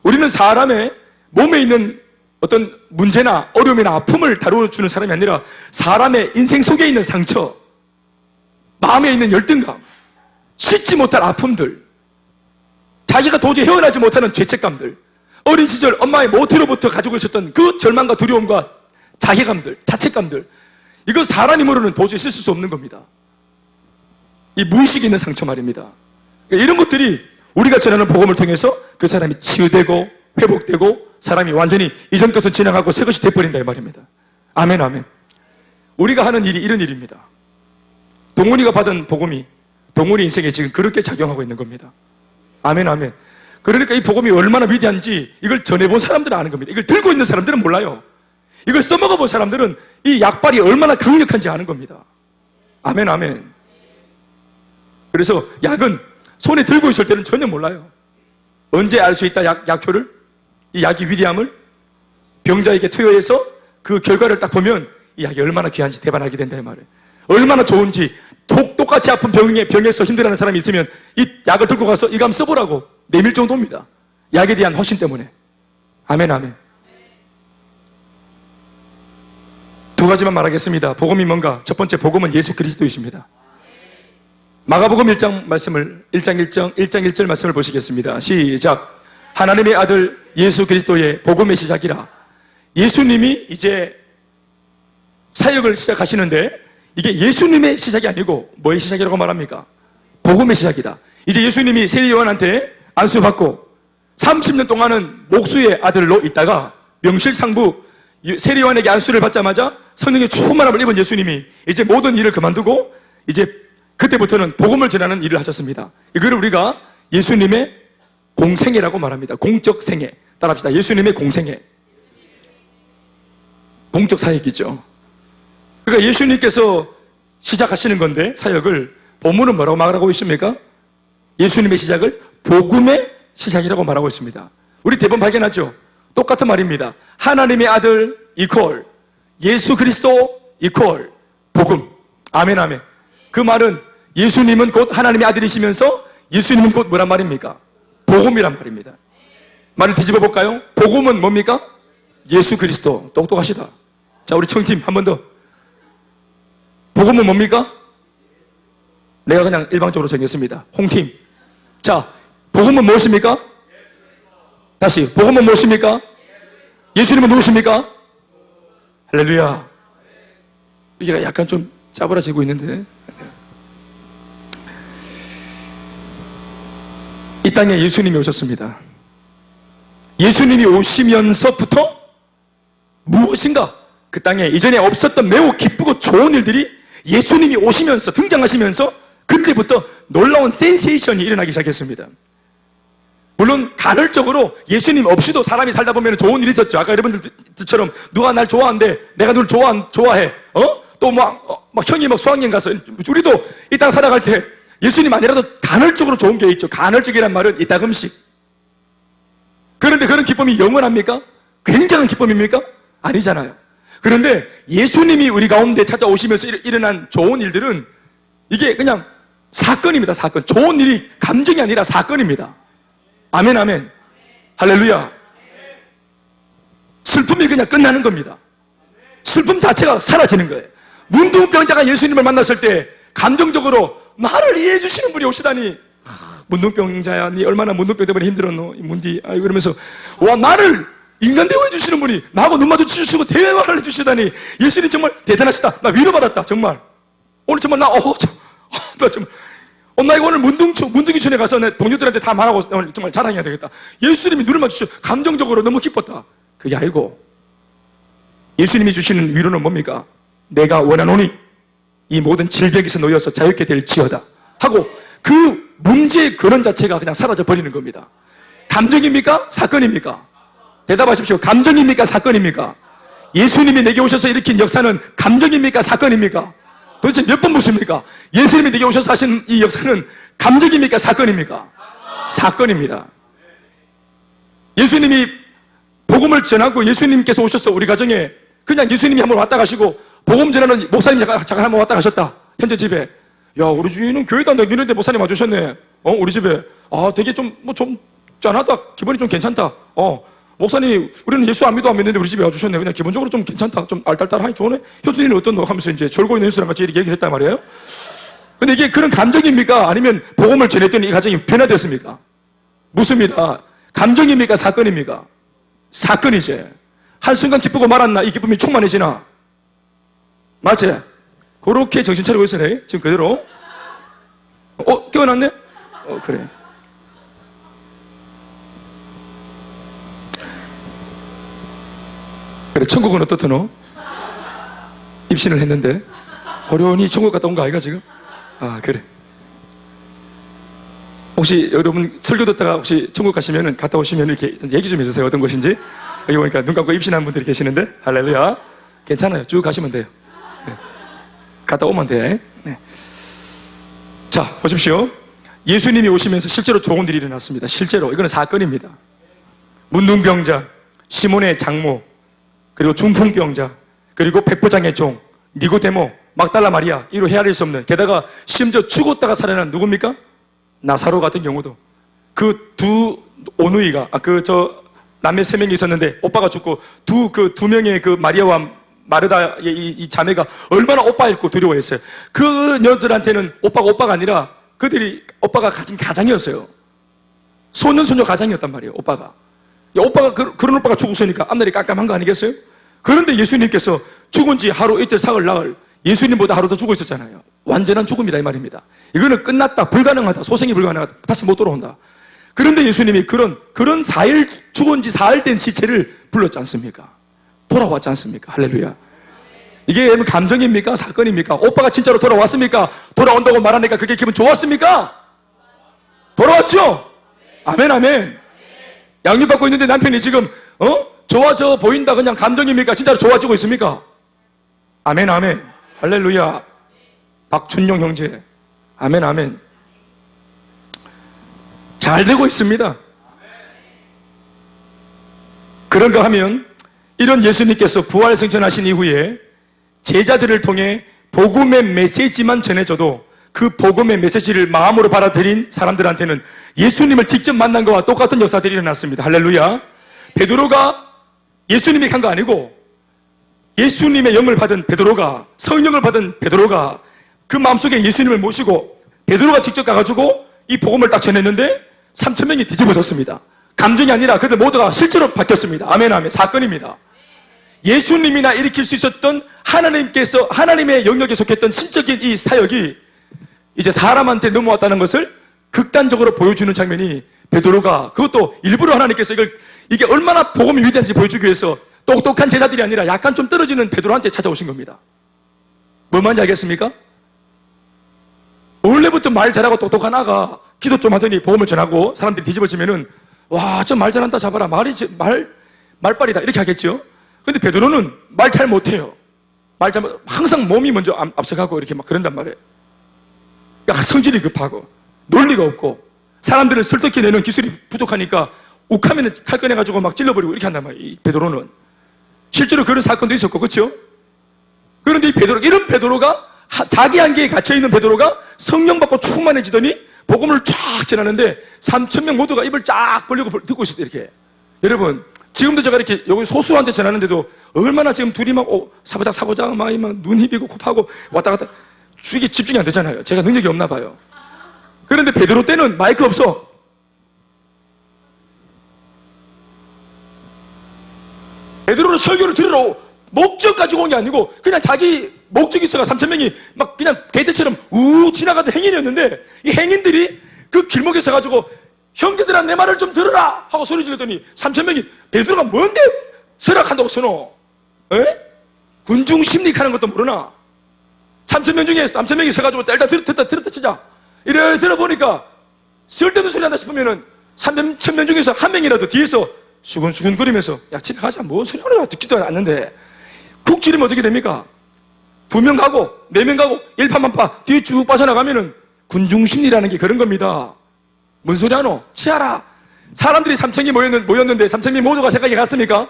우리는 사람의 몸에 있는 어떤 문제나 어려움이나 아픔을 다루어주는 사람이 아니라 사람의 인생 속에 있는 상처, 마음에 있는 열등감, 씻지 못할 아픔들, 자기가 도저히 헤어나지 못하는 죄책감들, 어린 시절 엄마의 모태로부터 가지고 있었던 그 절망과 두려움과 자괴감들, 자책감들, 이거 사람 힘으로는 도저히 쓸 수 없는 겁니다. 이 무의식에 있는 상처 말입니다. 그러니까 이런 것들이 우리가 전하는 복음을 통해서 그 사람이 치유되고 회복되고 사람이 완전히 이전 것은 지나가고 새 것이 돼버린다 이 말입니다. 아멘, 아멘. 우리가 하는 일이 이런 일입니다. 동훈이가 받은 복음이 동훈이 인생에 지금 그렇게 작용하고 있는 겁니다. 아멘, 아멘. 그러니까 이 복음이 얼마나 위대한지 이걸 전해본 사람들은 아는 겁니다. 이걸 들고 있는 사람들은 몰라요. 이걸 써먹어본 사람들은 이 약발이 얼마나 강력한지 아는 겁니다. 아멘, 아멘. 그래서 약은 손에 들고 있을 때는 전혀 몰라요. 언제 알 수 있다 약효를? 이 약이 위대함을? 병자에게 투여해서 그 결과를 딱 보면 이 약이 얼마나 귀한지 대반 알게 된다 이 말이에요. 얼마나 좋은지 똑같이 아픈 병에서 힘들어하는 사람이 있으면 이 약을 들고 가서 이거 한번 써보라고 내밀 정도입니다. 약에 대한 확신 때문에. 아멘, 아멘. 두 가지만 말하겠습니다. 복음이 뭔가? 첫 번째, 복음은 예수 그리스도이십니다. 마가복음 1장 1절 말씀을 보시겠습니다. 시작. 하나님의 아들 예수 그리스도의 복음의 시작이라. 예수님이 이제 사역을 시작하시는데 이게 예수님의 시작이 아니고 뭐의 시작이라고 말합니까? 복음의 시작이다. 이제 예수님이 세리요한한테 안수받고 30년 동안은 목수의 아들로 있다가 명실상부 세리요한에게 안수를 받자마자 성령의 충만함을 입은 예수님이 이제 모든 일을 그만두고 이제 그때부터는 복음을 전하는 일을 하셨습니다. 이거를 우리가 예수님의 공생애라고 말합니다. 공적 생애. 따라합시다. 예수님의 공생애. 공적 사역이죠. 그러니까 예수님께서 시작하시는 건데 사역을 본문은 뭐라고 말하고 있습니까? 예수님의 시작을 복음의 시작이라고 말하고 있습니다. 우리 대본 발견하죠? 똑같은 말입니다. 하나님의 아들 이퀄 예수 그리스도 이퀄 복음. 아멘, 아멘. 그 말은 예수님은 곧 하나님의 아들이시면서 예수님은 곧 뭐란 말입니까? 복음이란 말입니다. 말을 뒤집어 볼까요? 복음은 뭡니까? 예수 그리스도. 똑똑하시다. 자, 우리 청팀 한 번 더. 복음은 뭡니까? 내가 그냥 일방적으로 정했습니다. 홍팀. 자, 복음은 무엇입니까? 다시, 복음은 무엇입니까? 예수님은 누구십니까? 할렐루야. 이게 약간 좀 짜부라지고 있는데. 이 땅에 예수님이 오셨습니다. 예수님이 오시면서부터 무엇인가 그 땅에 이전에 없었던 매우 기쁘고 좋은 일들이 예수님이 오시면서 등장하시면서 그때부터 놀라운 센세이션이 일어나기 시작했습니다. 물론 간헐적으로 예수님 없이도 사람이 살다 보면 좋은 일이 있었죠. 아까 여러분들처럼 누가 날 좋아한대, 내가 누굴 좋아해, 또 막 형이 막 수학여행 가서 우리도 이 땅 살아갈 때 예수님 아니라도 간헐적으로 좋은 게 있죠. 간헐적이란 말은 이따금씩. 그런데 그런 기쁨이 영원합니까? 굉장한 기쁨입니까? 아니잖아요. 그런데 예수님이 우리 가운데 찾아오시면서 일어난 좋은 일들은 이게 그냥 사건입니다. 사건. 좋은 일이 감정이 아니라 사건입니다. 아멘, 아멘. 할렐루야. 슬픔이 그냥 끝나는 겁니다. 슬픔 자체가 사라지는 거예요. 문둥병자가 예수님을 만났을 때 감정적으로 나를 이해해 주시는 분이 오시다니, 문둥병자야, 니 얼마나 문둥병 때문에 힘들었노, 문디. 이러면서 와, 나를 인간 대우해 주시는 분이 나하고 눈 마주쳐 주시고 대화를 해주시다니 예수님 정말 대단하시다. 나 위로받았다. 정말 오늘 정말 나 정말 나 이거 오늘 문둥이촌에 가서 내 동료들한테 다 말하고 오늘 정말 자랑해야 되겠다. 예수님이 눈을 마주쳐 감정적으로 너무 기뻤다. 그게 아니고 예수님이 주시는 위로는 뭡니까? 내가 원하노니 이 모든 질병에서 놓여서 자유케 될지어다 하고 그 문제의 근원 자체가 그냥 사라져 버리는 겁니다. 감정입니까? 사건입니까? 대답하십시오. 감정입니까? 사건입니까? 예수님이 내게 오셔서 일으킨 역사는 감정입니까? 사건입니까? 도대체 몇 번 묻습니까? 예수님이 내게 오셔서 하신 이 역사는 감정입니까? 사건입니까? 사건입니다. 예수님이 복음을 전하고 예수님께서 오셔서 우리 가정에 그냥 예수님이 한번 왔다 가시고 복음 전하는 목사님 잠깐 한번 왔다 가셨다. 현재 집에. 야, 우리 주인은 교회도 안 다니는데 목사님 와주셨네. 우리 집에. 되게 좀 짠하다. 기분이 좀 괜찮다. 목사님, 우리는 예수 안 믿는데 우리 집에 와주셨네. 그냥 기본적으로 좀 괜찮다. 좀 알딸딸하니 좋네. 효준이는 어떤 너? 하면서 이제 졸고 있는 예수랑 같이 이렇게 얘기를 했단 말이에요. 근데 이게 그런 감정입니까? 아니면 복음을 전했더니 이 가정이 변화됐습니까? 묻습니다. 감정입니까? 사건입니까? 사건이지. 한순간 기쁘고 말았나? 이 기쁨이 충만해지나? 맞지? 그렇게 정신 차리고 있으네. 지금 그대로. 깨어났네? 그래. 그래, 천국은 어떻더노? 입신을 했는데 호련히 천국 갔다 온 거 아이가 지금? 아, 그래. 혹시 여러분 설교 듣다가 혹시 천국 가시면은 갔다 오시면 이렇게 얘기 좀 해주세요. 어떤 곳인지. 여기 보니까 눈 감고 입신한 분들이 계시는데, 할렐루야. 괜찮아요. 쭉 가시면 돼요. 네. 갔다 오면 돼. 네. 자, 보십시오. 예수님이 오시면서 실제로 좋은 일이 일어났습니다. 실제로. 이거는 사건입니다. 문둥병자, 시몬의 장모, 그리고 중풍병자, 그리고 백부장의 종, 니고데모, 막달라 마리아, 이로 헤아릴 수 없는, 게다가 심지어 죽었다가 살아난 누굽니까? 나사로 같은 경우도 그 두 오누이가 남매 3명이 있었는데 오빠가 죽고 두 명의 그 마리아와 마르다의 이 자매가 얼마나 오빠 잃고 두려워했어요. 그녀들한테는 오빠가 아니라 그들이 오빠가 가진 가장이었어요. 소년소녀 가장이었단 말이에요. 오빠가 그런 오빠가 죽었으니까 앞날이 깜깜한 거 아니겠어요? 그런데 예수님께서 죽은 지 하루 이틀 사흘 나흘 예수님보다 하루 더 죽어 있었잖아요. 완전한 죽음이다 이 말입니다. 이거는 끝났다, 불가능하다, 소생이 불가능하다, 다시 못 돌아온다. 그런데 예수님이 그런 죽은 지 사흘 된 시체를 불렀지 않습니까? 돌아왔지 않습니까? 할렐루야. 이게 여러분 감정입니까? 사건입니까? 오빠가 진짜로 돌아왔습니까? 돌아온다고 말하니까 그게 기분 좋았습니까? 돌아왔죠? 아멘, 아멘. 양육받고 있는데 남편이 지금 좋아져 보인다, 그냥 감정입니까? 진짜로 좋아지고 있습니까? 아멘, 아멘. 할렐루야. 박준용 형제, 아멘, 아멘. 잘 되고 있습니다. 그런가 하면 이런 예수님께서 부활승천하신 이후에 제자들을 통해 복음의 메시지만 전해져도 그 복음의 메시지를 마음으로 받아들인 사람들한테는 예수님을 직접 만난 것과 똑같은 역사들이 일어났습니다. 할렐루야. 베드로가 예수님이 간 거 아니고 예수님의 영을 받은 베드로가, 성령을 받은 베드로가 그 마음속에 예수님을 모시고 베드로가 직접 가가지고 이 복음을 딱 전했는데 3,000명이 뒤집어졌습니다. 감정이 아니라 그들 모두가 실제로 바뀌었습니다. 아멘, 아멘. 사건입니다. 예수님이나 일으킬 수 있었던 하나님의 영역에 속했던 신적인 이 사역이 이제 사람한테 넘어왔다는 것을 극단적으로 보여주는 장면이 베드로가, 그것도 일부러 하나님께서 이게 얼마나 복음이 위대한지 보여주기 위해서 똑똑한 제자들이 아니라 약간 좀 떨어지는 베드로한테 찾아오신 겁니다. 뭐 말인지 알겠습니까? 원래부터 말 잘하고 똑똑한 아가 기도 좀 하더니 복음을 전하고 사람들이 뒤집어지면은 와, 저 말 잘한다, 잡아라, 말빨이다 이렇게 하겠죠. 근데 베드로는 말 잘 못해요. 항상 몸이 먼저 앞서가고 이렇게 막 그런단 말이에요. 그러니까 성질이 급하고 논리가 없고 사람들을 설득해내는 기술이 부족하니까 욱하면 칼 꺼내가지고 막 찔러버리고 이렇게 한단 말이에요. 이 베드로는 실제로 그런 사건도 있었고, 그렇죠? 그런데 이런 베드로가 자기 한계에 갇혀있는 베드로가 성령 받고 충만해지더니 복음을 쫙 전하는데 3,000명 모두가 입을 쫙 벌리고 듣고 있었대. 이렇게. 여러분, 지금도 제가 이렇게 여기 소수한테 전하는데도 얼마나 지금 둘이 막 사고작 막 눈 희비고 코 파고 왔다 갔다, 이게 집중이 안 되잖아요. 제가 능력이 없나 봐요. 그런데 베드로 때는 마이크 없어. 베드로는 설교를 들으러 목적 가지고 온 게 아니고 그냥 자기 목적이 있어가 3,000명이 막 그냥 개떼처럼 지나가던 행인이었는데 이 행인들이 그 길목에 서가지고 형제들아 내 말을 좀 들으라 하고 소리 지르더니 3,000명이 베드로가 뭔데 설악한다고 서노? 군중 심리하는 것도 모르나? 3,000명 중에 3,000명이 서가지고 일단 들었다 치자. 이래 들어보니까 쓸데없는 소리 한다 싶으면은 3,000명 중에서 한 명이라도 뒤에서 수근수근거리면서 야 집에 가자, 뭔 소리 하나 듣지도 않는데 쿡 지르면 어떻게 됩니까? 2명 가고 4명 가고 일파만파 뒤에 쭉 빠져나가면은 군중심리라는 게 그런 겁니다. 뭔 소리 하노? 치아라. 사람들이 3,000이 모였는데 3,000이 모두가 생각이 같습니까?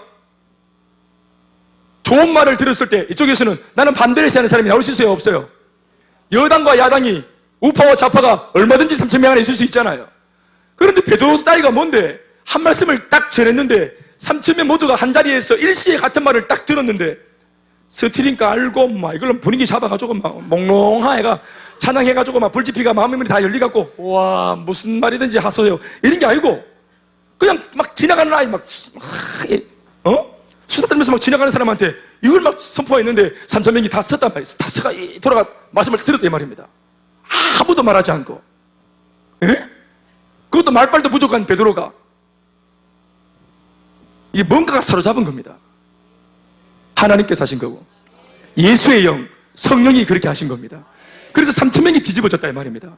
좋은 말을 들었을 때 이쪽에서는 나는 반대를 시하는 사람이 나올 수 있어요, 없어요? 여당과 야당이 우파와 좌파가 얼마든지 3,000명 안에 있을 수 있잖아요. 그런데 베드로 따위가 뭔데 한 말씀을 딱 전했는데 3,000명 모두가 한 자리에서 일시에 같은 말을 딱 들었는데 스티링 깔고 막 이걸로 분위기 잡아가지고 막 몽롱하 애가 찬양해가지고 막 불지피가 마음이 다 열리갖고 와 무슨 말이든지 하소요 이런 게 아니고 그냥 막 지나가는 아이 수다 떨면서 막 지나가는 사람한테 이걸 막 선포했는데 3,000명이 다 섰단 말이에요. 다 서가 돌아가 말씀을 들었단 말입니다. 아무도 말하지 않고 그것도 말빨도 부족한 베드로가 이게 뭔가가 사로잡은 겁니다. 하나님께서 하신 거고 예수의 영, 성령이 그렇게 하신 겁니다. 그래서 3,000명이 뒤집어졌다 이 말입니다.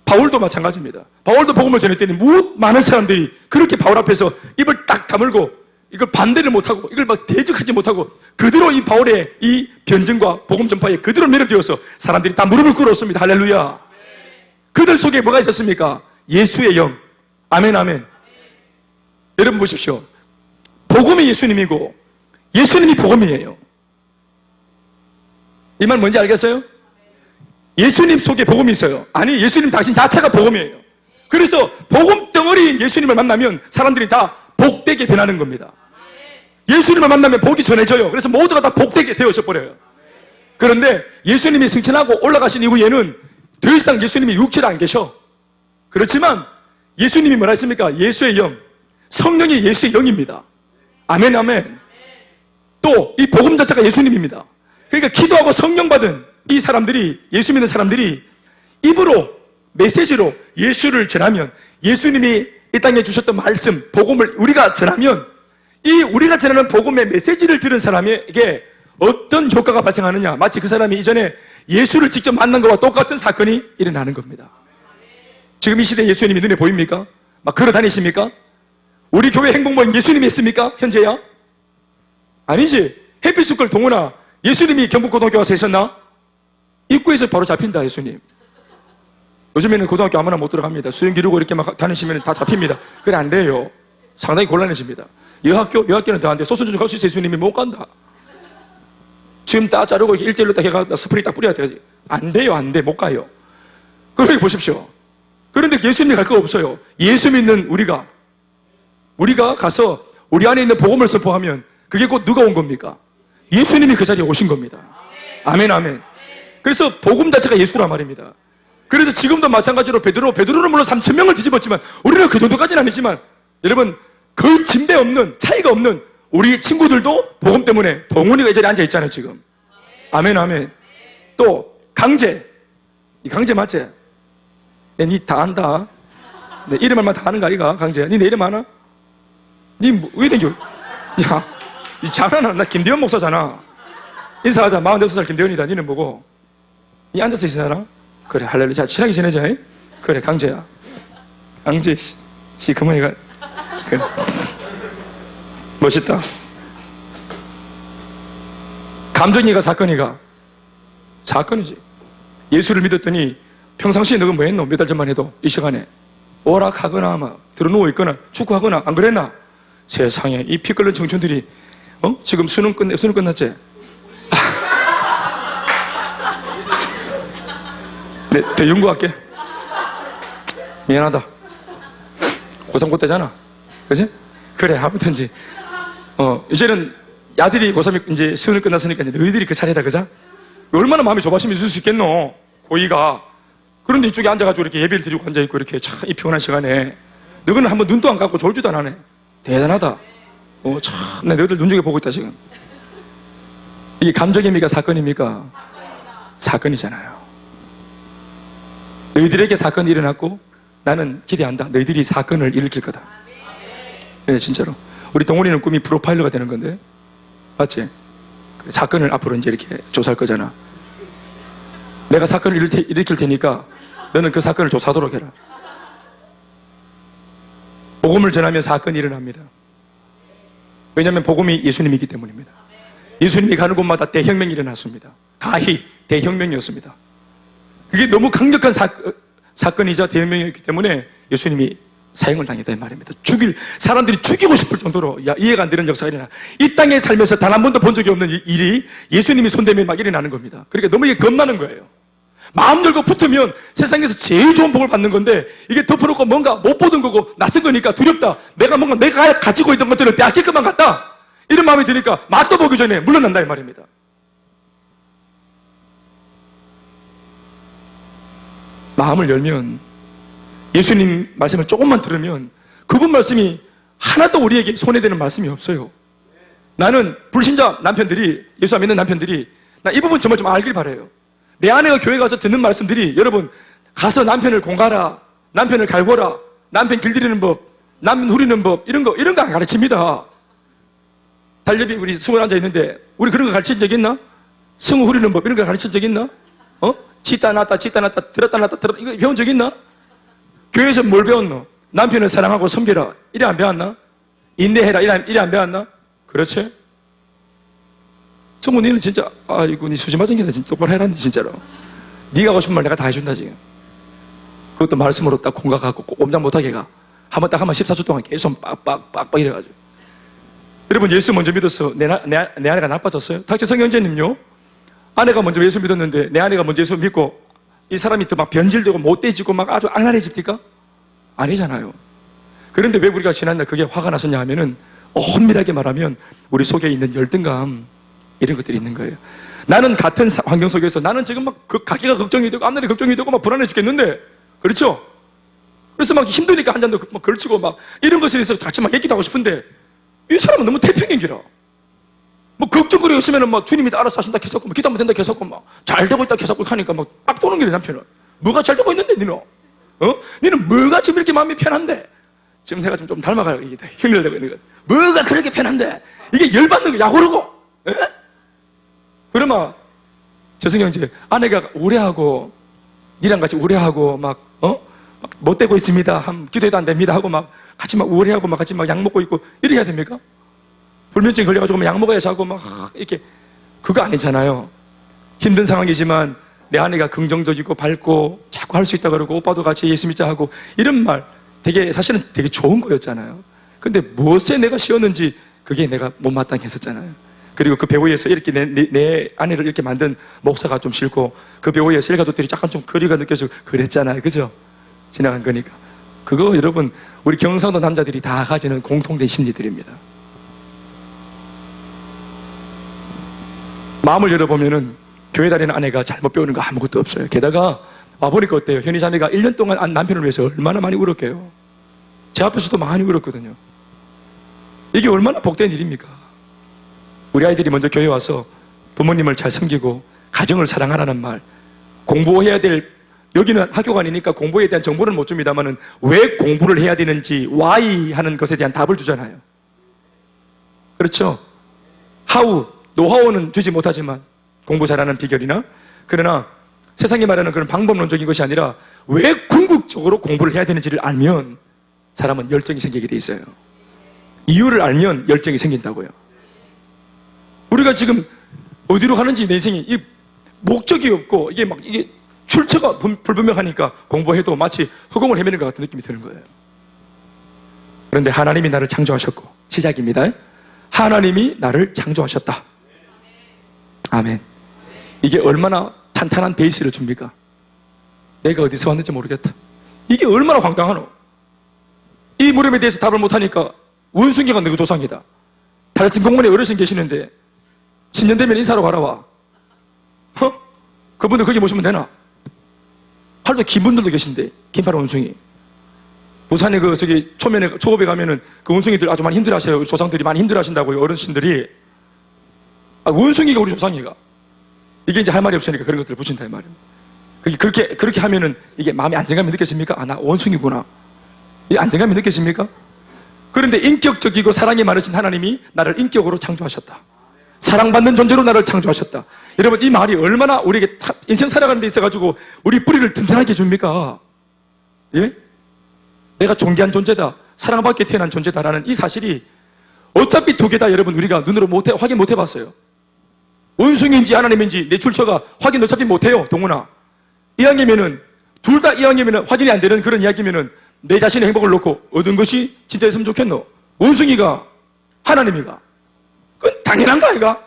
바울도 마찬가지입니다. 바울도 복음을 전했더니 많은 사람들이 그렇게 바울 앞에서 입을 딱 다물고 이걸 반대를 못하고 이걸 막 대적하지 못하고 그대로 이 바울의 이 변증과 복음 전파에 그대로 매료되어서 사람들이 다 무릎을 꿇었습니다. 할렐루야. 그들 속에 뭐가 있었습니까? 예수의 영. 아멘 아멘. 여러분 보십시오. 복음이 예수님이고 예수님이 복음이에요. 이 말 뭔지 알겠어요? 예수님 속에 복음이 있어요. 아니, 예수님 당신 자체가 복음이에요. 그래서 복음 덩어리인 예수님을 만나면 사람들이 다 복되게 변하는 겁니다. 예수님을 만나면 복이 전해져요. 그래서 모두가 다 복되게 되어져 버려요. 그런데 예수님이 승천하고 올라가신 이후에는 더 이상 예수님이 육체로 안 계셔. 그렇지만 예수님이 뭐라 했습니까? 예수의 영, 성령이 예수의 영입니다. 아멘 아멘. 또 이 복음 자체가 예수님입니다. 그러니까 기도하고 성령 받은 이 사람들이, 예수 믿는 사람들이 입으로 메시지로 예수를 전하면, 예수님이 이 땅에 주셨던 말씀, 복음을 우리가 전하면 이 우리가 전하는 복음의 메시지를 들은 사람에게 어떤 효과가 발생하느냐, 마치 그 사람이 이전에 예수를 직접 만난 것과 똑같은 사건이 일어나는 겁니다. 지금 이 시대에 예수님이 눈에 보입니까? 막 걸어 다니십니까? 우리 교회 행복모임 예수님이 했습니까? 현재야? 아니지. 해피스쿨 동훈아, 예수님이 경북고등학교 와서 하셨나? 입구에서 바로 잡힌다, 예수님. 요즘에는 고등학교 아무나 못 들어갑니다. 수영 기르고 이렇게 막 다니시면 다 잡힙니다. 그래, 안 돼요. 상당히 곤란해집니다. 여학교는 더 안 돼. 소수주 갈 수 있어. 예수님이 못 간다. 지금 딱 자르고 이렇게 1대1로 딱 해가 스프레이 딱 뿌려야 돼야지. 안 돼요, 안 돼. 못 가요. 그러게 보십시오. 그런데 예수님이 갈 거 없어요. 예수 믿는 우리가 가서 우리 안에 있는 복음을 선포하면 그게 곧 누가 온 겁니까? 예수님이 그 자리에 오신 겁니다. 아멘 아멘. 그래서 복음 자체가 예수란 말입니다. 그래서 지금도 마찬가지로 베드로는 물론 3,000명을 뒤집었지만 우리는 그 정도까지는 아니지만 여러분 거의 진배 없는, 차이가 없는 우리 친구들도 복음 때문에 동훈이가 이 자리에 앉아 있잖아요 지금. 아멘 아멘. 또 강제, 이 강제 맞지? 야, 니 다 안다. 내 이름 얼마 다 아는 거 아이가? 강제야. 니 내 이름 아나? 니 왜 댕겨? 야, 이 장난하나? 나 김대현 목사잖아. 인사하자. 46살 김대현이다. 니는 뭐고? 니 앉아서 있어라. 그래, 할렐루야. 자, 친하게 지내자. 이? 그래, 강제야. 강제, 씨, 그만이가. 그래. 멋있다. 감정이가 사건이가? 사건이지. 예수를 믿었더니 평상시에 너가 뭐 했노? 몇 달 전만 해도 이 시간에 오락하거나 막 들어누워 있거나 축구하거나 안 그랬나? 세상에 이 피 끓는 청춘들이 지금 수능 끝났지? 네, 더 연구할게. 미안하다. 고3 때잖아. 그지? 그래, 아무튼지. 이제는 야들이 고3이 이제 수능 끝났으니까 이제 너희들이 그 차례다, 그자? 얼마나 마음이 조바심이 있을 수 있겠노, 고2가. 그런데 이쪽에 앉아가지고 이렇게 예배를 드리고 앉아있고 이렇게 참 이 피곤한 시간에 너희는 한번 눈도 안 감고 졸지도 안 하네. 대단하다. 참, 나 너희들 눈중에 보고 있다, 지금. 이게 감정입니까? 사건입니까? 사건이잖아요. 너희들에게 사건이 일어났고 나는 기대한다. 너희들이 사건을 일으킬 거다. 네, 진짜로. 우리 동훈이는 꿈이 프로파일러가 되는 건데, 맞지? 사건을 앞으로 이제 이렇게 조사할 거잖아. 내가 사건을 일으킬 테니까 너는 그 사건을 조사하도록 해라. 복음을 전하면 사건이 일어납니다. 왜냐하면 복음이 예수님이기 때문입니다. 예수님이 가는 곳마다 대혁명이 일어났습니다. 가히 대혁명이었습니다. 그게 너무 강력한 사건이자 대혁명이었기 때문에 예수님이 사형을 당했다 이 말입니다. 사람들이 죽이고 싶을 정도로 이해가 안 되는 역사가 일어나. 이 땅에 살면서 단 한 번도 본 적이 없는 일이 예수님이 손대면 막 일어나는 겁니다. 그러니까 너무 이게 겁나는 거예요. 마음 열고 붙으면 세상에서 제일 좋은 복을 받는 건데 이게 덮어놓고 뭔가 못 보던 거고 낯선 거니까 두렵다. 내가 가지고 있던 것들을 빼앗길 것만 같다. 이런 마음이 드니까 맛도 보기 전에 물러난다 이 말입니다. 마음을 열면 예수님 말씀을 조금만 들으면 그분 말씀이 하나도 우리에게 손해되는 말씀이 없어요. 나는 불신자 남편들이, 예수 안 믿는 남편들이 나 이 부분 정말 좀 알길 바라요. 내 아내가 교회 가서 듣는 말씀들이 여러분 가서 남편을 공가라, 남편을 갈고라, 남편 길들이는 법, 남편 후리는 법 이런 거 안 가르칩니다. 달력이 우리 승우 앉아 있는데 우리 그런 거 가르친 적 있나? 승우 후리는 법 이런 거 가르친 적 있나? 짓다 놨다 들었다 놨다 이거 배운 적 있나? 교회에서 뭘 배웠노? 남편을 사랑하고 섬기라 이래 안 배웠나? 인내해라 이래 안 배웠나? 그렇지? 승우 니는 진짜 아이고 니 수지 맞은 게다 진짜 똑바로 해라 니 진짜로. 네가 하고 싶은 말 내가 다 해준다 지금. 그것도 말씀으로 딱 공각하고 꼼짝 못하게 가. 한 번 14주 동안 계속 빡빡 이래가지고. 여러분 예수 먼저 믿었어. 내 아내가 나빠졌어요? 닥쳐성 형제님요? 아내가 먼저 예수 믿었는데 내 아내가 먼저 예수 믿고 이 사람이 또 막 변질되고 못돼지고 막 아주 악랄해집니까? 아니잖아요. 그런데 왜 우리가 지난날 그게 화가 났었냐 하면은 엄밀하게 말하면 우리 속에 있는 열등감 이런 것들이 있는 거예요. 나는 같은 환경 속에서 나는 지금 막 가게가 걱정이 되고 앞날이 걱정이 되고 막 불안해 죽겠는데 그렇죠? 그래서 막 힘드니까 한 잔도 막 걸치고 막 이런 것에 대해서 같이 막 얘기도 하고 싶은데 이 사람은 너무 태평인기라. 뭐 걱정거리고 있으면은 막 주님이 알아서 하신다 계속 막 기도하면 된다 계속 막 잘 되고 있다 계속 하니까 막 빡 도는 거래 남편은. 뭐가 잘 되고 있는데 니는? 니는 뭐가 지금 이렇게 마음이 편한데? 지금 내가 좀 닮아가요 이게 힘을 내고 있는 거. 뭐가 그렇게 편한데? 이게 열받는 거 약오르고. 그러면 재승이 형제 아내가 우려하고 니랑 같이 우려하고 막 못되고 있습니다. 기도해도 안 됩니다 하고 막 같이 막 우울해하고 막 같이 막 약 먹고 있고 이렇게 해야 됩니까? 불면증 걸려가지고 막 약 먹어야지 하고 막 이렇게 그거 아니잖아요. 힘든 상황이지만 내 아내가 긍정적이고 밝고 자꾸 할 수 있다 그러고 오빠도 같이 예수 믿자 하고 이런 말 되게 사실은 되게 좋은 거였잖아요. 근데 무엇에 내가 씌웠는지 그게 내가 못마땅히 했었잖아요. 그리고 그 배우에서 이렇게 내 아내를 이렇게 만든 목사가 좀 싫고 그 배우의 셀가족들이 약간 좀 거리가 느껴지고 그랬잖아요. 그죠? 지나간 거니까. 그거 여러분 우리 경상도 남자들이 다 가지는 공통된 심리들입니다. 마음을 열어보면은 교회 다니는 아내가 잘못 배우는 거 아무것도 없어요. 게다가 와보니까 어때요? 현희 자매가 1년 동안 남편을 위해서 얼마나 많이 울었게요. 제 앞에서도 많이 울었거든요. 이게 얼마나 복된 일입니까? 우리 아이들이 먼저 교회 와서 부모님을 잘 섬기고 가정을 사랑하라는 말, 공부해야 될 여기는 학교가 아니니까 공부에 대한 정보를 못 줍니다만은 왜 공부를 해야 되는지 why 하는 것에 대한 답을 주잖아요. 그렇죠? how, 노하우는 주지 못하지만 공부 잘하는 비결이나 그러나 세상이 말하는 그런 방법론적인 것이 아니라 왜 궁극적으로 공부를 해야 되는지를 알면 사람은 열정이 생기게 돼 있어요. 이유를 알면 열정이 생긴다고요. 우리가 지금 어디로 가는지 내 인생이 이 목적이 없고 이게 출처가 불분명하니까 공부해도 마치 허공을 헤매는 것 같은 느낌이 드는 거예요. 그런데 하나님이 나를 창조하셨고 시작입니다. 하나님이 나를 창조하셨다. 아멘. 이게 얼마나 탄탄한 베이스를 줍니까? 내가 어디서 왔는지 모르겠다. 이게 얼마나 황당하노? 이 물음에 대해서 답을 못하니까 원숭이가 내 조상이다. 달슨 공원에 어르신 계시는데 신년 되면 인사하러 가라 와. 그분들 거기 모시면 되나? 팔도 긴 분들도 계신데 긴팔 원숭이. 부산에 초면에 초업에 가면은 그 원숭이들 아주 많이 힘들어하세요. 조상들이 많이 힘들어하신다고요. 어르신들이. 원숭이가 우리 조상이가. 이게 이제 할 말이 없으니까 그런 것들을 붙인다 이 말입니다. 그렇게 하면은 이게 마음의 안정감이 느껴집니까? 나 원숭이구나. 이 안정감이 느껴집니까? 그런데 인격적이고 사랑이 많으신 하나님이 나를 인격으로 창조하셨다. 사랑받는 존재로 나를 창조하셨다. 여러분 이 말이 얼마나 우리에게 인생 살아가는 데 있어가지고 우리 뿌리를 든든하게 해줍니까? 예? 내가 존귀한 존재다. 사랑받게 태어난 존재다라는 이 사실이 어차피 두 개 다 여러분 우리가 눈으로 확인 못 해봤어요. 원숭이인지 하나님인지 내 출처가 확인 어차피 못해요. 동훈아. 이왕이면은 둘 다 이왕이면은 확인이 안 되는 그런 이야기면은 내 자신의 행복을 놓고 얻은 것이 진짜였으면 좋겠노? 원숭이가 하나님이가? 그건 당연한 거 아이가?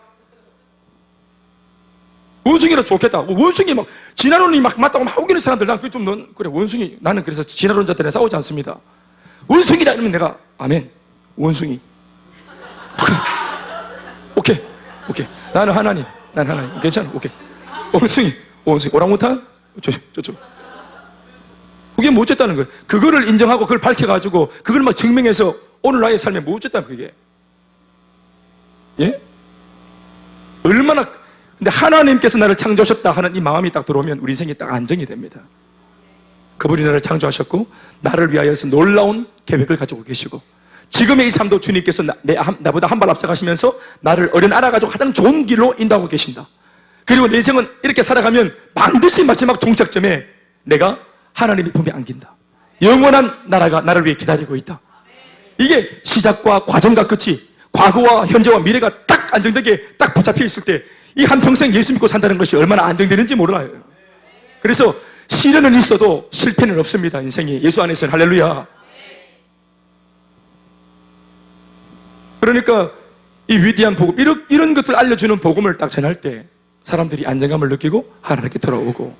원숭이라 좋겠다. 원숭이 막 진화론이 막 맞다고 막 우기는 사람들 난 그래 원숭이 나는 그래서 진화론자들이랑 싸우지 않습니다. 원숭이다 이러면 내가 아멘 원숭이. 오케이 나는 하나님 괜찮아. 오케이 원숭이 오랑우탄 저쪽 그게 뭐 어쨌다는 거예요. 그거를 인정하고 그걸 밝혀가지고 그걸 막 증명해서 오늘 나의 삶에 뭐 어쨌다는 그게. 예? 얼마나 근데 하나님께서 나를 창조하셨다 하는 이 마음이 딱 들어오면 우리 인생이 딱 안정이 됩니다. 그분이 나를 창조하셨고 나를 위하여서 놀라운 계획을 가지고 계시고 지금의 이 삶도 주님께서 나보다 한 발 앞서가시면서 나를 어련알아가지고 가장 좋은 길로 인도하고 계신다. 그리고 내 인생은 이렇게 살아가면 반드시 마지막 종착점에 내가 하나님의 품에 안긴다. 영원한 나라가 나를 위해 기다리고 있다. 이게 시작과 과정과 끝이, 과거와 현재와 미래가 딱 안정되게 딱 붙잡혀 있을 때 이 한평생 예수 믿고 산다는 것이 얼마나 안정되는지 몰라요. 그래서 시련은 있어도 실패는 없습니다. 인생이 예수 안에서는. 할렐루야. 그러니까 이 위대한 복음, 이런 것들 알려주는 복음을 딱 전할 때 사람들이 안정감을 느끼고 하나님께 돌아오고,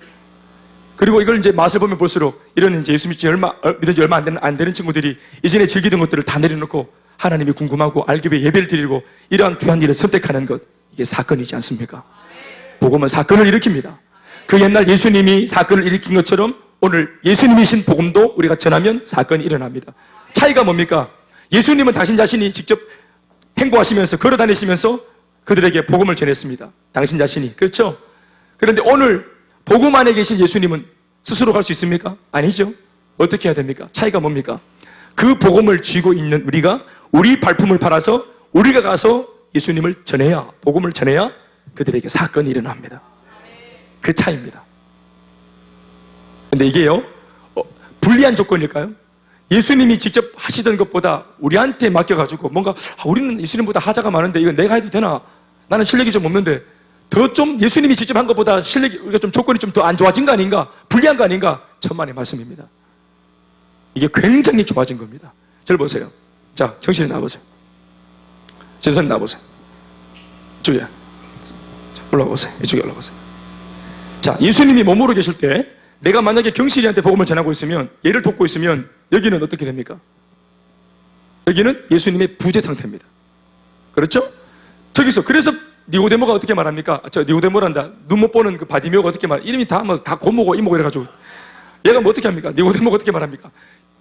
그리고 이걸 이제 맛을 보면 볼수록 이런 이제 예수 믿은 지 얼마 안 되는 친구들이 이전에 즐기던 것들을 다 내려놓고 하나님이 궁금하고 알기 위해 예배를 드리고 이러한 귀한 일을 선택하는 것, 이게 사건이지 않습니까? 복음은 사건을 일으킵니다. 그 옛날 예수님이 사건을 일으킨 것처럼 오늘 예수님이신 복음도 우리가 전하면 사건이 일어납니다. 차이가 뭡니까? 예수님은 당신 자신이 직접 행보하시면서 걸어 다니시면서 그들에게 복음을 전했습니다. 당신 자신이. 그렇죠? 그런데 오늘 복음 안에 계신 예수님은 스스로 갈 수 있습니까? 아니죠. 어떻게 해야 됩니까? 차이가 뭡니까? 그 복음을 쥐고 있는 우리가 우리 발품을 팔아서 우리가 가서 예수님을 전해야, 복음을 전해야 그들에게 사건이 일어납니다. 그 차이입니다. 근데 이게요, 불리한 조건일까요? 예수님이 직접 하시던 것보다 우리한테 맡겨가지고 뭔가 우리는 예수님보다 하자가 많은데 이거 내가 해도 되나? 나는 실력이 좀 없는데 더 좀 예수님이 직접 한 것보다 실력이, 우리가 좀 조건이 좀 더 안 좋아진 거 아닌가? 불리한 거 아닌가? 천만의 말씀입니다. 이게 굉장히 좋아진 겁니다. 저를 보세요. 자, 정신에 나와보세요. 전선에 나와보세요. 이쪽에. 자, 올라오세요. 이쪽에 올라오세요. 자, 예수님이 몸으로 계실 때 내가 만약에 경실이한테 복음을 전하고 있으면, 얘를 돕고 있으면 여기는 어떻게 됩니까? 여기는 예수님의 부재 상태입니다. 그렇죠? 저기서, 그래서 니고데모가 어떻게 말합니까? 니고데모란다. 눈 못 보는 그 바디메오가 어떻게 이름이 다 고모고 이모고 이래가지고. 얘가 뭐 어떻게 합니까? 니고데모가 어떻게 말합니까?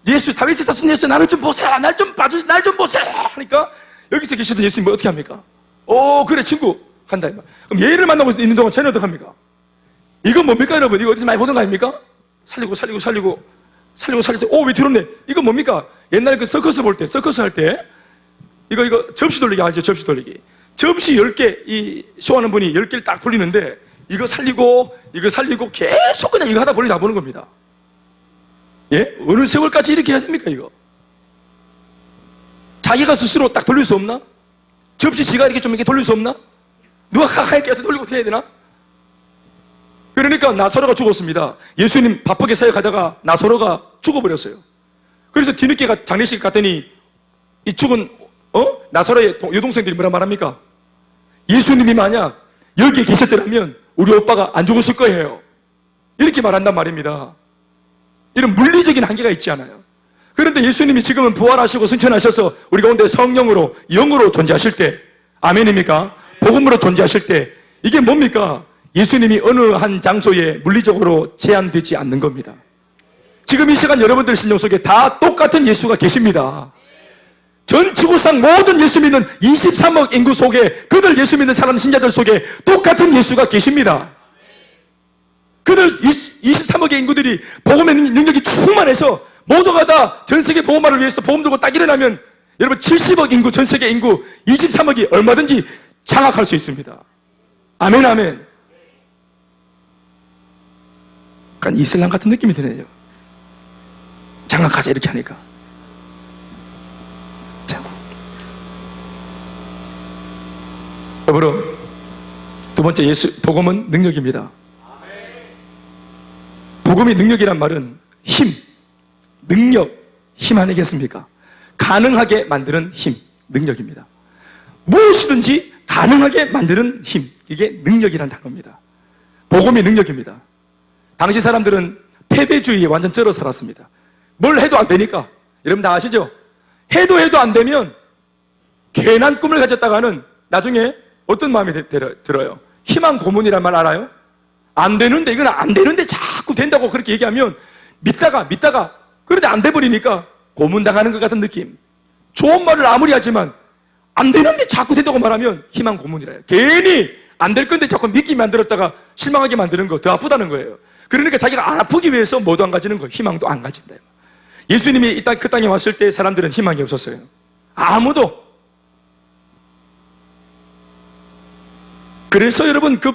예수, 다윗의 자손 예수, 나를 좀 보세요. 날 좀 봐주세요. 날 좀 보세요. 하니까 여기서 계시던 예수님 뭐 어떻게 합니까? 그래, 친구. 간다. 그럼 얘를 만나고 있는 동안 쟤는 어떻게 합니까? 이건 뭡니까, 여러분? 이거 어디서 많이 보는 거 아닙니까? 살리고. 왜 들었네? 이건 뭡니까? 옛날에 그 서커스 할 때, 이거 접시 돌리기 알죠? 접시 돌리기. 접시 10개, 이 쇼하는 분이 10개를 딱 돌리는데, 이거 살리고 계속 그냥 이거 하다 다 보는 겁니다. 예? 어느 세월까지 이렇게 해야 됩니까, 이거? 자기가 스스로 딱 돌릴 수 없나? 접시 지가 이렇게 돌릴 수 없나? 누가 가까이 껴서 돌리고 어떻게 해야 되나? 그러니까 나사로가 죽었습니다. 예수님 바쁘게 사역하다가 나사로가 죽어버렸어요. 그래서 뒤늦게 장례식 갔더니 이 죽은 나사로의 여동생들이 뭐라 말합니까? 예수님이 만약 여기에 계셨더라면 우리 오빠가 안 죽었을 거예요. 이렇게 말한단 말입니다. 이런 물리적인 한계가 있지 않아요. 그런데 예수님이 지금은 부활하시고 승천하셔서 우리 가운데 성령으로, 영으로 존재하실 때, 아멘입니까? 복음으로 존재하실 때, 이게 뭡니까? 예수님이 어느 한 장소에 물리적으로 제한되지 않는 겁니다. 지금 이 시간 여러분들 심령 속에 다 똑같은 예수가 계십니다. 전 지구상 모든 예수 믿는 23억 인구 속에, 그들 예수 믿는 사람 신자들 속에 똑같은 예수가 계십니다. 그들 23억의 인구들이 복음의 능력이 충만해서 모두가 다 전 세계 복음화를 위해서 복음 들고 딱 일어나면 여러분 70억 인구, 전 세계 인구 23억이 얼마든지 장악할 수 있습니다. 아멘, 아멘. 약간 이슬람 같은 느낌이 드네요. 장악하자 이렇게 하니까. 자, 여러분, 두 번째 복음은 능력입니다. 복음이 능력이란 말은 힘, 능력, 힘 아니겠습니까? 가능하게 만드는 힘, 능력입니다. 무엇이든지 가능하게 만드는 힘, 이게 능력이란 단어입니다. 복음이 능력입니다. 당시 사람들은 패배주의에 완전 쩔어 살았습니다. 뭘 해도 안 되니까. 여러분 다 아시죠? 해도 안 되면 괜한 꿈을 가졌다가는 나중에 어떤 마음이 들어요? 희망 고문이란 말 알아요? 안 되는데, 이건 안 되는데 자꾸 된다고 그렇게 얘기하면 믿다가 그런데 안 돼버리니까 고문당하는 것 같은 느낌. 좋은 말을 아무리 하지만 안 되는데 자꾸 된다고 말하면 희망 고문이래요. 괜히 안 될 건데 자꾸 믿게 만들었다가 실망하게 만드는 거 더 아프다는 거예요. 그러니까 자기가 안 아프기 위해서 뭐도 안 가지는 거예요. 희망도 안 가진다. 예수님이 그 땅에 왔을 때 사람들은 희망이 없었어요. 아무도. 그래서 여러분 그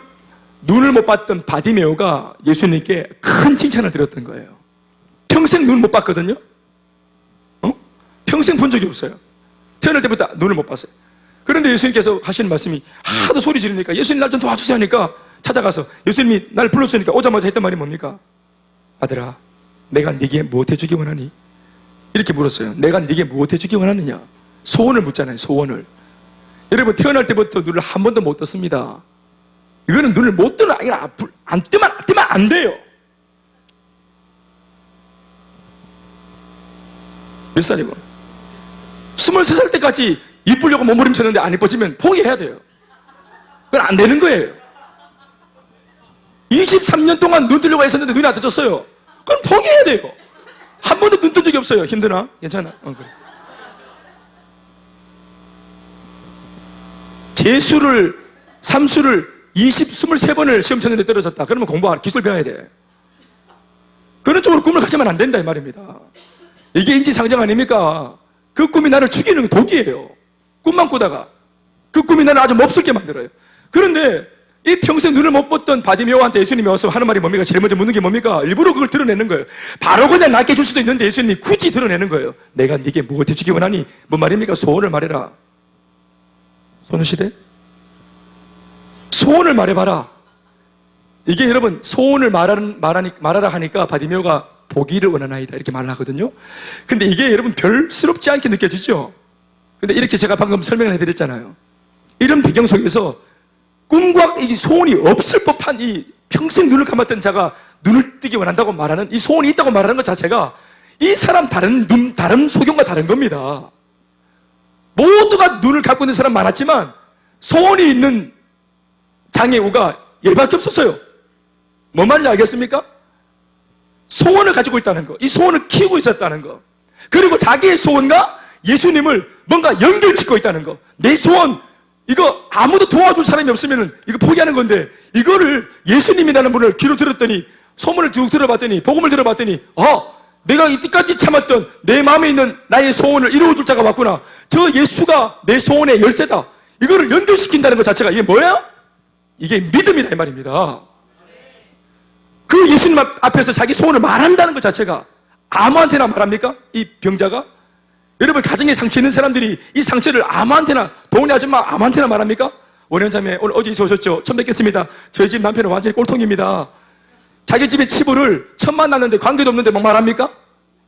눈을 못 봤던 바디메오가 예수님께 큰 칭찬을 드렸던 거예요. 평생 눈을 못 봤거든요. 평생 본 적이 없어요. 태어날 때부터 눈을 못 봤어요. 그런데 예수님께서 하시는 말씀이 하도 소리 지르니까 예수님 날 좀 도와주세요 하니까 찾아가서 예수님이 날 불렀으니까 오자마자 했던 말이 뭡니까? 아들아, 내가 네게 무엇 해주기 원하니? 이렇게 물었어요. 내가 네게 무엇 해주기 원하느냐? 소원을 묻잖아요. 소원을. 여러분 태어날 때부터 눈을 한 번도 못 떴습니다. 이거는 눈을 못 뜨는 아니라 안 뜨면 안 돼요. 몇 살이고? 23살 때까지 이쁘려고 몸부림쳤는데 안 이뻐지면 포기해야 돼요. 그건 안 되는 거예요. 23년 동안 눈 뜨려고 했었는데 눈이 안 떠졌어요. 그건 포기해야 돼요. 한 번도 눈 뜬 적이 없어요. 힘드나? 괜찮아? 그래. 재수를, 삼수를 23번을 시험 쳤는데 떨어졌다. 그러면 기술 배워야 돼. 그런 쪽으로 꿈을 가지면 안 된다 이 말입니다. 이게 인지상정 아닙니까? 그 꿈이 나를 죽이는 독이에요. 꿈만 꾸다가 그 꿈이 나를 아주 몹쓸게 만들어요. 그런데 이 평생 눈을 못 봤던 바디메오한테 예수님이 와서 하는 말이 뭡니까? 제일 먼저 묻는 게 뭡니까? 일부러 그걸 드러내는 거예요. 바로 그냥 낫게 해줄 수도 있는데 예수님이 굳이 드러내는 거예요. 내가 네게 무엇 해주기 원하니? 뭔 말입니까? 소원을 말해라. 소녀시대? 소원을 말해봐라. 이게 여러분 소원을 말하라 하니까 바디메오가 보기를 원하나이다 이렇게 말을 하거든요. 근데 이게 여러분 별스럽지 않게 느껴지죠? 근데 이렇게 제가 방금 설명을 해드렸잖아요. 이런 배경 속에서 꿈과 이 소원이 없을 법한 이 평생 눈을 감았던 자가 눈을 뜨기 원한다고 말하는 이 소원이 있다고 말하는 것 자체가 이 사람 다른 소경과 다른 겁니다. 모두가 눈을 감고 있는 사람 많았지만 소원이 있는 장애우가 얘밖에 없었어요. 뭔 말인지 알겠습니까? 소원을 가지고 있다는 거, 이 소원을 키우고 있었다는 거, 그리고 자기의 소원과 예수님을 뭔가 연결짓고 있다는 거. 내 소원, 이거 아무도 도와줄 사람이 없으면 이거 포기하는 건데 이거를 예수님이라는 분을 귀로 들었더니 소문을 쭉 들어봤더니 복음을 들어봤더니 내가 이때까지 참았던 내 마음에 있는 나의 소원을 이루어줄 자가 왔구나. 저 예수가 내 소원의 열쇠다. 이거를 연결시킨다는 것 자체가 이게 뭐야? 이게 믿음이다 이 말입니다. 그 예수님 앞에서 자기 소원을 말한다는 것 자체가 아무한테나 말합니까? 이 병자가? 여러분 가정에 상처 있는 사람들이 이 상처를 아무한테나, 동네 아줌마 아무한테나 말합니까? 원현자매 오늘 어제 오셨죠? 처음 뵙겠습니다. 저희 집 남편은 완전히 꼴통입니다. 자기 집에 치부를 처음 만났는데 관계도 없는데 막 말합니까?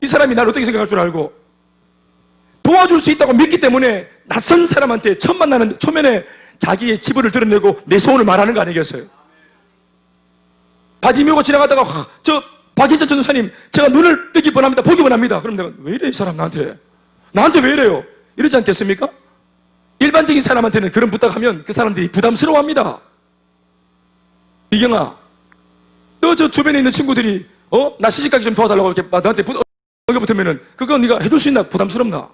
이 사람이 나를 어떻게 생각할 줄 알고 도와줄 수 있다고 믿기 때문에 낯선 사람한테 처음 만나는데 초면에 자기의 치부를 드러내고 내 소원을 말하는 거 아니겠어요? 바디메오가 지나가다가 저 박인천 전도사님 제가 눈을 뜨기 원합니다. 보기 원합니다. 그럼 내가 왜 이래 이 사람 나한테 왜 이래요? 이러지 않겠습니까? 일반적인 사람한테는 그런 부탁하면 그 사람들이 부담스러워합니다. 이경아, 너 저 주변에 있는 친구들이 나 시집가기 좀 도와달라고 이렇게 나한테 붙으면은 그거 네가 해줄 수 있나? 부담스럽나?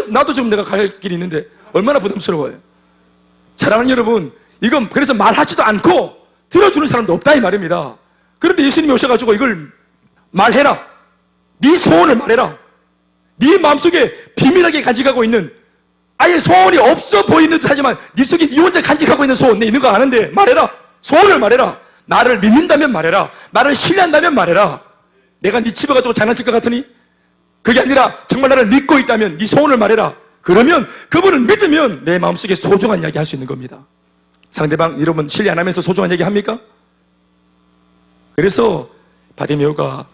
나도 지금 내가 갈 길이 있는데 얼마나 부담스러워요. 사랑하는 여러분, 이건 그래서 말하지도 않고 들어주는 사람도 없다 이 말입니다. 그런데 예수님이 오셔가지고 이걸 말해라. 네 소원을 말해라. 네 마음속에 비밀하게 간직하고 있는 아예 소원이 없어 보이는 듯 하지만 네 속에 네 혼자 간직하고 있는 소원 내 있는 거 아는데 말해라. 소원을 말해라. 나를 믿는다면 말해라. 나를 신뢰한다면 말해라. 내가 네 집어가지고 장난칠 것 같으니? 그게 아니라 정말 나를 믿고 있다면 네 소원을 말해라. 그러면 그분을 믿으면 내 마음속에 소중한 이야기 할 수 있는 겁니다. 상대방 여러분 신뢰 안 하면서 소중한 얘기 합니까? 그래서 바디메오가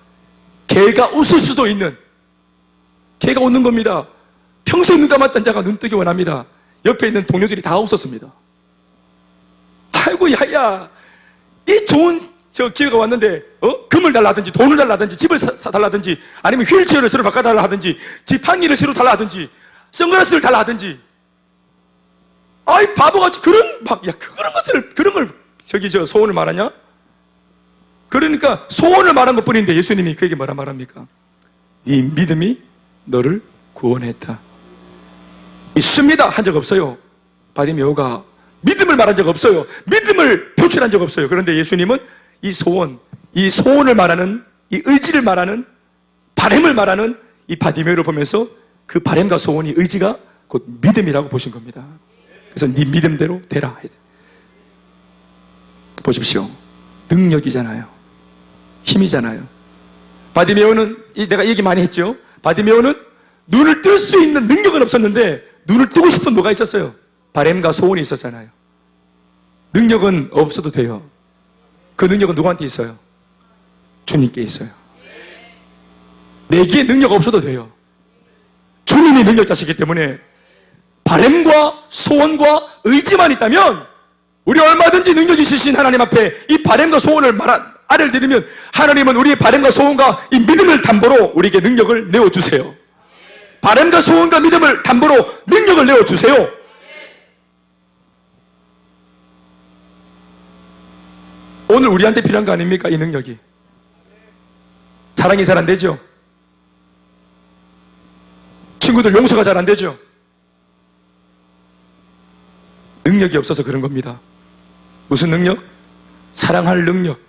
개가 웃을 수도 있는, 개가 웃는 겁니다. 평생 눈 감았던 자가 눈 뜨기 원합니다. 옆에 있는 동료들이 다 웃었습니다. 아이고 야야, 이 좋은 기회가 왔는데 금을 달라든지 돈을 달라든지 집을 사달라든지 아니면 휠체어를 새로 바꿔달라 하든지 지팡이를 새로 달라 하든지 선글라스를 달라 하든지, 아이 바보같이 그런 걸 소원을 말하냐? 그러니까 소원을 말한 것 뿐인데 예수님이 그에게 뭐라 말합니까? 이 믿음이 너를 구원했다. 믿습니다 한 적 없어요. 바디메오가 믿음을 말한 적 없어요. 믿음을 표출한 적 없어요. 그런데 예수님은 이 소원을 말하는, 이 의지를 말하는, 바람을 말하는 이 바디메오를 보면서 그 바람과 소원이 의지가 곧 믿음이라고 보신 겁니다. 그래서 네 믿음대로 되라. 보십시오. 능력이잖아요. 힘이잖아요. 바디메오는 내가 얘기 많이 했죠. 바디메오는 눈을 뜰 수 있는 능력은 없었는데 눈을 뜨고 싶은 뭐가 있었어요? 바람과 소원이 있었잖아요. 능력은 없어도 돼요. 그 능력은 누구한테 있어요? 주님께 있어요. 내게 능력 없어도 돼요. 주님이 능력자시기 때문에 바람과 소원과 의지만 있다면 우리 얼마든지 능력이 있으신 하나님 앞에 이 바람과 소원을 아래를 드리면 하나님은 우리의 바람과 소원과 이 믿음을 담보로 우리에게 능력을 내어주세요. 바람과 소원과 믿음을 담보로 능력을 내어주세요. 오늘 우리한테 필요한 거 아닙니까? 이 능력이. 사랑이 잘 안 되죠? 친구들 용서가 잘 안 되죠? 능력이 없어서 그런 겁니다. 무슨 능력? 사랑할 능력,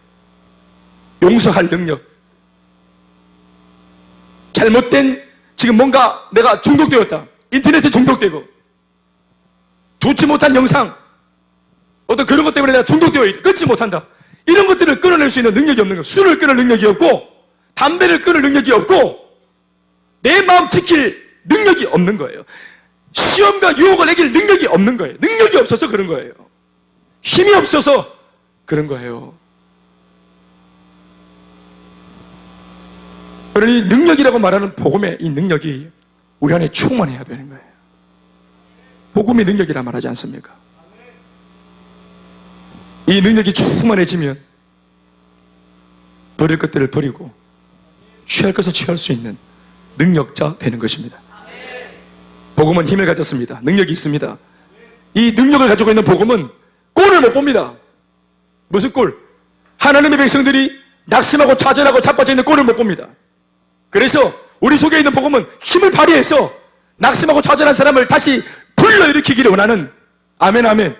용서할 능력. 잘못된 지금 뭔가 내가 중독되었다. 인터넷에 중독되고 좋지 못한 영상, 어떤 그런 것 때문에 내가 중독되어 있다. 끊지 못한다. 이런 것들을 끊어낼 수 있는 능력이 없는 거예요. 술을 끊을 능력이 없고 담배를 끊을 능력이 없고 내 마음 지킬 능력이 없는 거예요. 시험과 유혹을 이길 능력이 없는 거예요. 능력이 없어서 그런 거예요. 힘이 없어서 그런 거예요. 그러니 능력이라고 말하는 복음의 이 능력이 우리 안에 충만해야 되는 거예요. 복음이 능력이라 말하지 않습니까? 이 능력이 충만해지면 버릴 것들을 버리고 취할 것을 취할 수 있는 능력자 되는 것입니다. 복음은 힘을 가졌습니다. 능력이 있습니다. 이 능력을 가지고 있는 복음은 꼴을 못 봅니다. 무슨 꼴? 하나님의 백성들이 낙심하고 좌절하고 자빠져 있는 꼴을 못 봅니다. 그래서 우리 속에 있는 복음은 힘을 발휘해서 낙심하고 좌절한 사람을 다시 불러일으키기를 원하는, 아멘 아멘.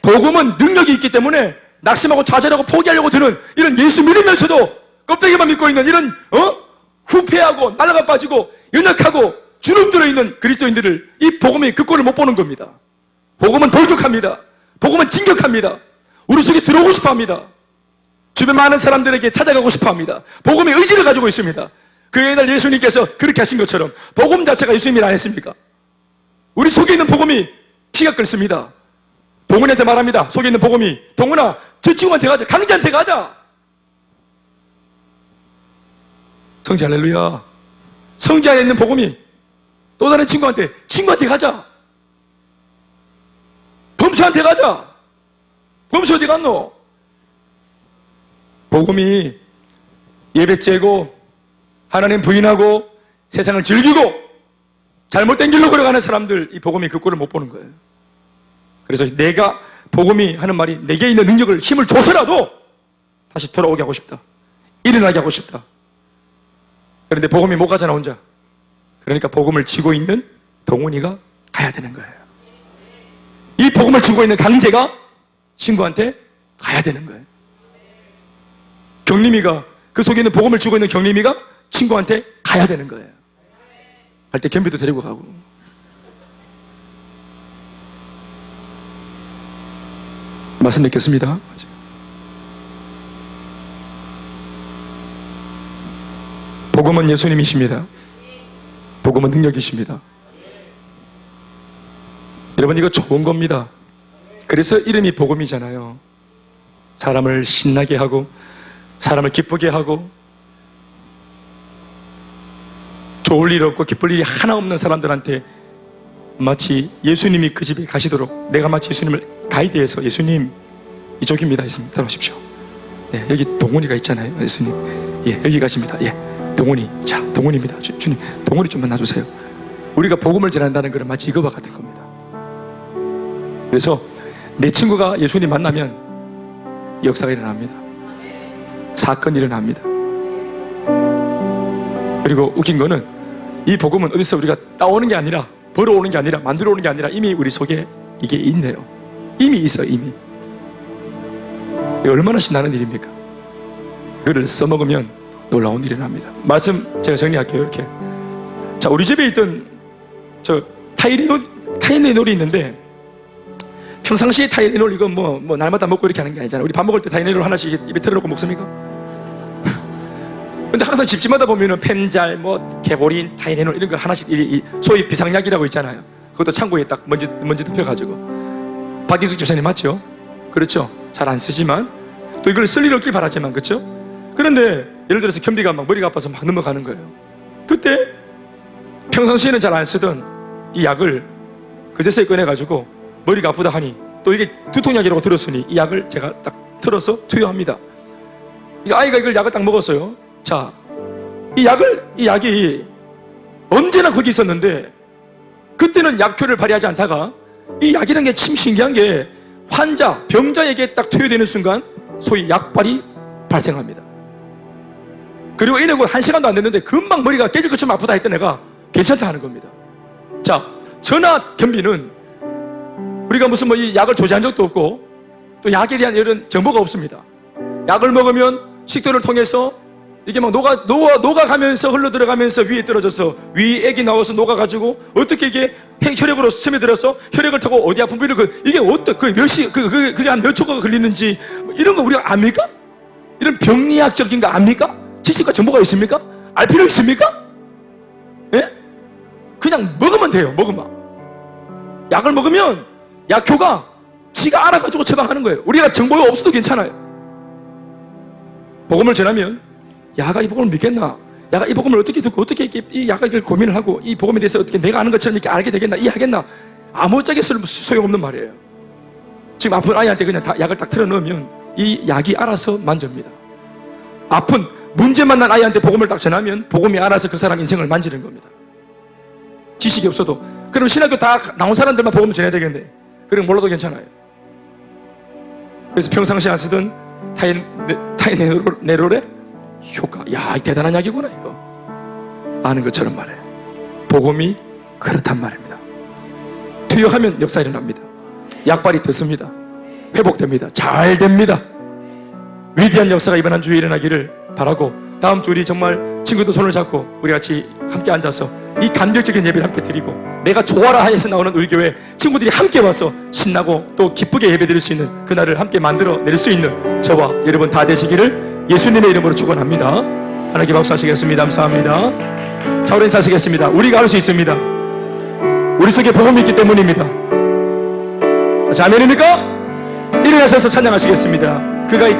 복음은 능력이 있기 때문에 낙심하고 좌절하고 포기하려고 드는 이런 예수 믿으면서도 껍데기만 믿고 있는 이런 후패하고 날아가 빠지고 연약하고 주눅 들어있는 그리스도인들을 이 복음이 그 꼴을 못 보는 겁니다. 복음은 돌격합니다. 복음은 진격합니다. 우리 속에 들어오고 싶어합니다. 주변 많은 사람들에게 찾아가고 싶어합니다. 복음의 의지를 가지고 있습니다. 그 옛날 예수님께서 그렇게 하신 것처럼 복음 자체가 예수님이 안 했습니까? 우리 속에 있는 복음이 피가 끓습니다. 동훈이한테 말합니다. 속에 있는 복음이, 동훈아 저 친구한테 가자, 강지한테 가자. 성지 할렐루야. 성지 안에 있는 복음이 또 다른 친구한테 가자. 범수한테 가자. 범수 어디 갔노? 복음이 예배 째고 하나님 부인하고 세상을 즐기고 잘못된 길로 걸어가는 사람들, 이 복음이 그 꼴을 못 보는 거예요. 그래서 내가, 복음이 하는 말이 내게 있는 능력을, 힘을 줘서라도 다시 돌아오게 하고 싶다. 일어나게 하고 싶다. 그런데 복음이 못 가잖아 혼자. 그러니까 복음을 쥐고 있는 동훈이가 가야 되는 거예요. 이 복음을 쥐고 있는 강재가 친구한테 가야 되는 거예요. 경림이가, 그 속에 있는 복음을 쥐고 있는 경림이가 친구한테 가야 되는 거예요. 갈 때 겸비도 데리고 가고. 말씀 듣겠습니다. 복음은 예수님이십니다. 복음은 능력이십니다. 여러분, 이거 좋은 겁니다. 그래서 이름이 복음이잖아요. 사람을 신나게 하고 사람을 기쁘게 하고 좋을 일 없고 기쁠 일이 하나 없는 사람들한테 마치 예수님이 그 집에 가시도록 내가 마치 예수님을 가이드해서, 예수님 이쪽입니다 했습니다. 따라오십시오. 네, 여기 동훈이가 있잖아요. 예수님, 예, 여기 가십니다. 예, 동훈이. 자, 동훈입니다. 주님, 동훈이 좀 만나주세요. 우리가 복음을 전한다는 것은 마치 이거와 같은 겁니다. 그래서 내 친구가 예수님 만나면 역사가 일어납니다. 사건이 일어납니다. 그리고 웃긴 거는 이 복음은 어디서 우리가 따오는 게 아니라, 벌어오는 게 아니라, 만들어 오는 게 아니라 이미 우리 속에 이게 있네요. 이미 있어요. 이미. 얼마나 신나는 일입니까? 그걸 써먹으면 놀라운 일이 납니다. 말씀 제가 정리할게요. 이렇게. 자, 우리 집에 있던 타이레놀이 있는데, 평상시에 타이레놀 이거 뭐 날마다 먹고 이렇게 하는 게 아니잖아요. 우리 밥 먹을 때 타이레놀 하나씩 입에 틀어놓고 먹습니까? 근데 항상 집집마다 보면은 펜잘, 뭐 개보린, 타이레놀 이런 거 하나씩 소위 비상약이라고 있잖아요. 그것도 창고에 딱 먼지 덮여가지고. 박기숙 집사님 맞죠? 그렇죠. 잘 안 쓰지만 또 이걸 쓸 일 없길 바라지만, 그렇죠? 그런데 예를 들어서 겸비가 막 머리가 아파서 막 넘어가는 거예요. 그때 평상시에는 잘 안 쓰던 이 약을 그제서야 꺼내가지고 머리가 아프다 하니, 또 이게 두통약이라고 들었으니 이 약을 제가 딱 틀어서 투여합니다. 아이가 이걸 약을 딱 먹었어요. 자, 이 약이 언제나 거기 있었는데, 그때는 약효를 발휘하지 않다가 이 약이라는 게 참 신기한 게, 환자, 병자에게 딱 투여되는 순간 소위 약발이 발생합니다. 그리고 이내 곧 1시간도 안 됐는데 금방 머리가 깨질 것처럼 아프다 했던 애가 괜찮다 하는 겁니다. 자, 저나 겸비는 우리가 무슨 이 약을 조제한 적도 없고 또 약에 대한 이런 정보가 없습니다. 약을 먹으면 식도를 통해서 이게 막 녹아가면서 흘러 들어가면서 위에 떨어져서 위액이 나와서 녹아가지고 어떻게 이게 혈액으로 스며들어서 혈액을 타고 어디 아픈 부위를 이게 그게 한 몇 초가 걸리는지 이런 거 우리가 압니까? 이런 병리학적인 거 압니까? 지식과 정보가 있습니까? 알 필요 있습니까? 예? 그냥 먹으면 돼요. 먹으면 약을 먹으면 약효가 지가 알아가지고 처방하는 거예요. 우리가 정보가 없어도 괜찮아요. 복음을 전하면 야가 이 복음을 믿겠나? 야가 이 복음을 어떻게 듣고 어떻게 이 야가 이걸 고민을 하고 이 복음에 대해서 어떻게 내가 아는 것처럼 이렇게 알게 되겠나? 이해하겠나? 아무짝에 소용없는 말이에요. 지금 아픈 아이한테 그냥 약을 딱 틀어넣으면 이 약이 알아서 만집니다. 아픈 문제 만난 아이한테 복음을 딱 전하면 복음이 알아서 그 사람 인생을 만지는 겁니다. 지식이 없어도. 그럼 신학교 다 나온 사람들만 복음을 전해야 되겠는데, 그럼 몰라도 괜찮아요. 그래서 평상시에 안 쓰던 타이레놀의 효과, 야, 대단한 약이구나 이거 아는 것처럼 말해요. 복음이 그렇단 말입니다. 투여하면 역사 일어납니다. 약발이 듣습니다. 회복됩니다. 잘 됩니다. 위대한 역사가 이번 한 주에 일어나기를 바라고, 다음 주 우리 정말 친구들 손을 잡고 우리 같이 함께 앉아서 이 감격적인 예배를 함께 드리고, 내가 좋아라 하에서 나오는 우리 교회 친구들이 함께 와서 신나고 또 기쁘게 예배 드릴 수 있는 그날을 함께 만들어 낼 수 있는 저와 여러분 다 되시기를 예수님의 이름으로 축원합니다. 하나님께 박수하시겠습니다. 감사합니다. 자, 우리 인사하시겠습니다. 우리가 할 수 있습니다. 우리 속에 복음이 있기 때문입니다. 자, 아멘입니까? 일어나셔서 찬양하시겠습니다. 그가 있다.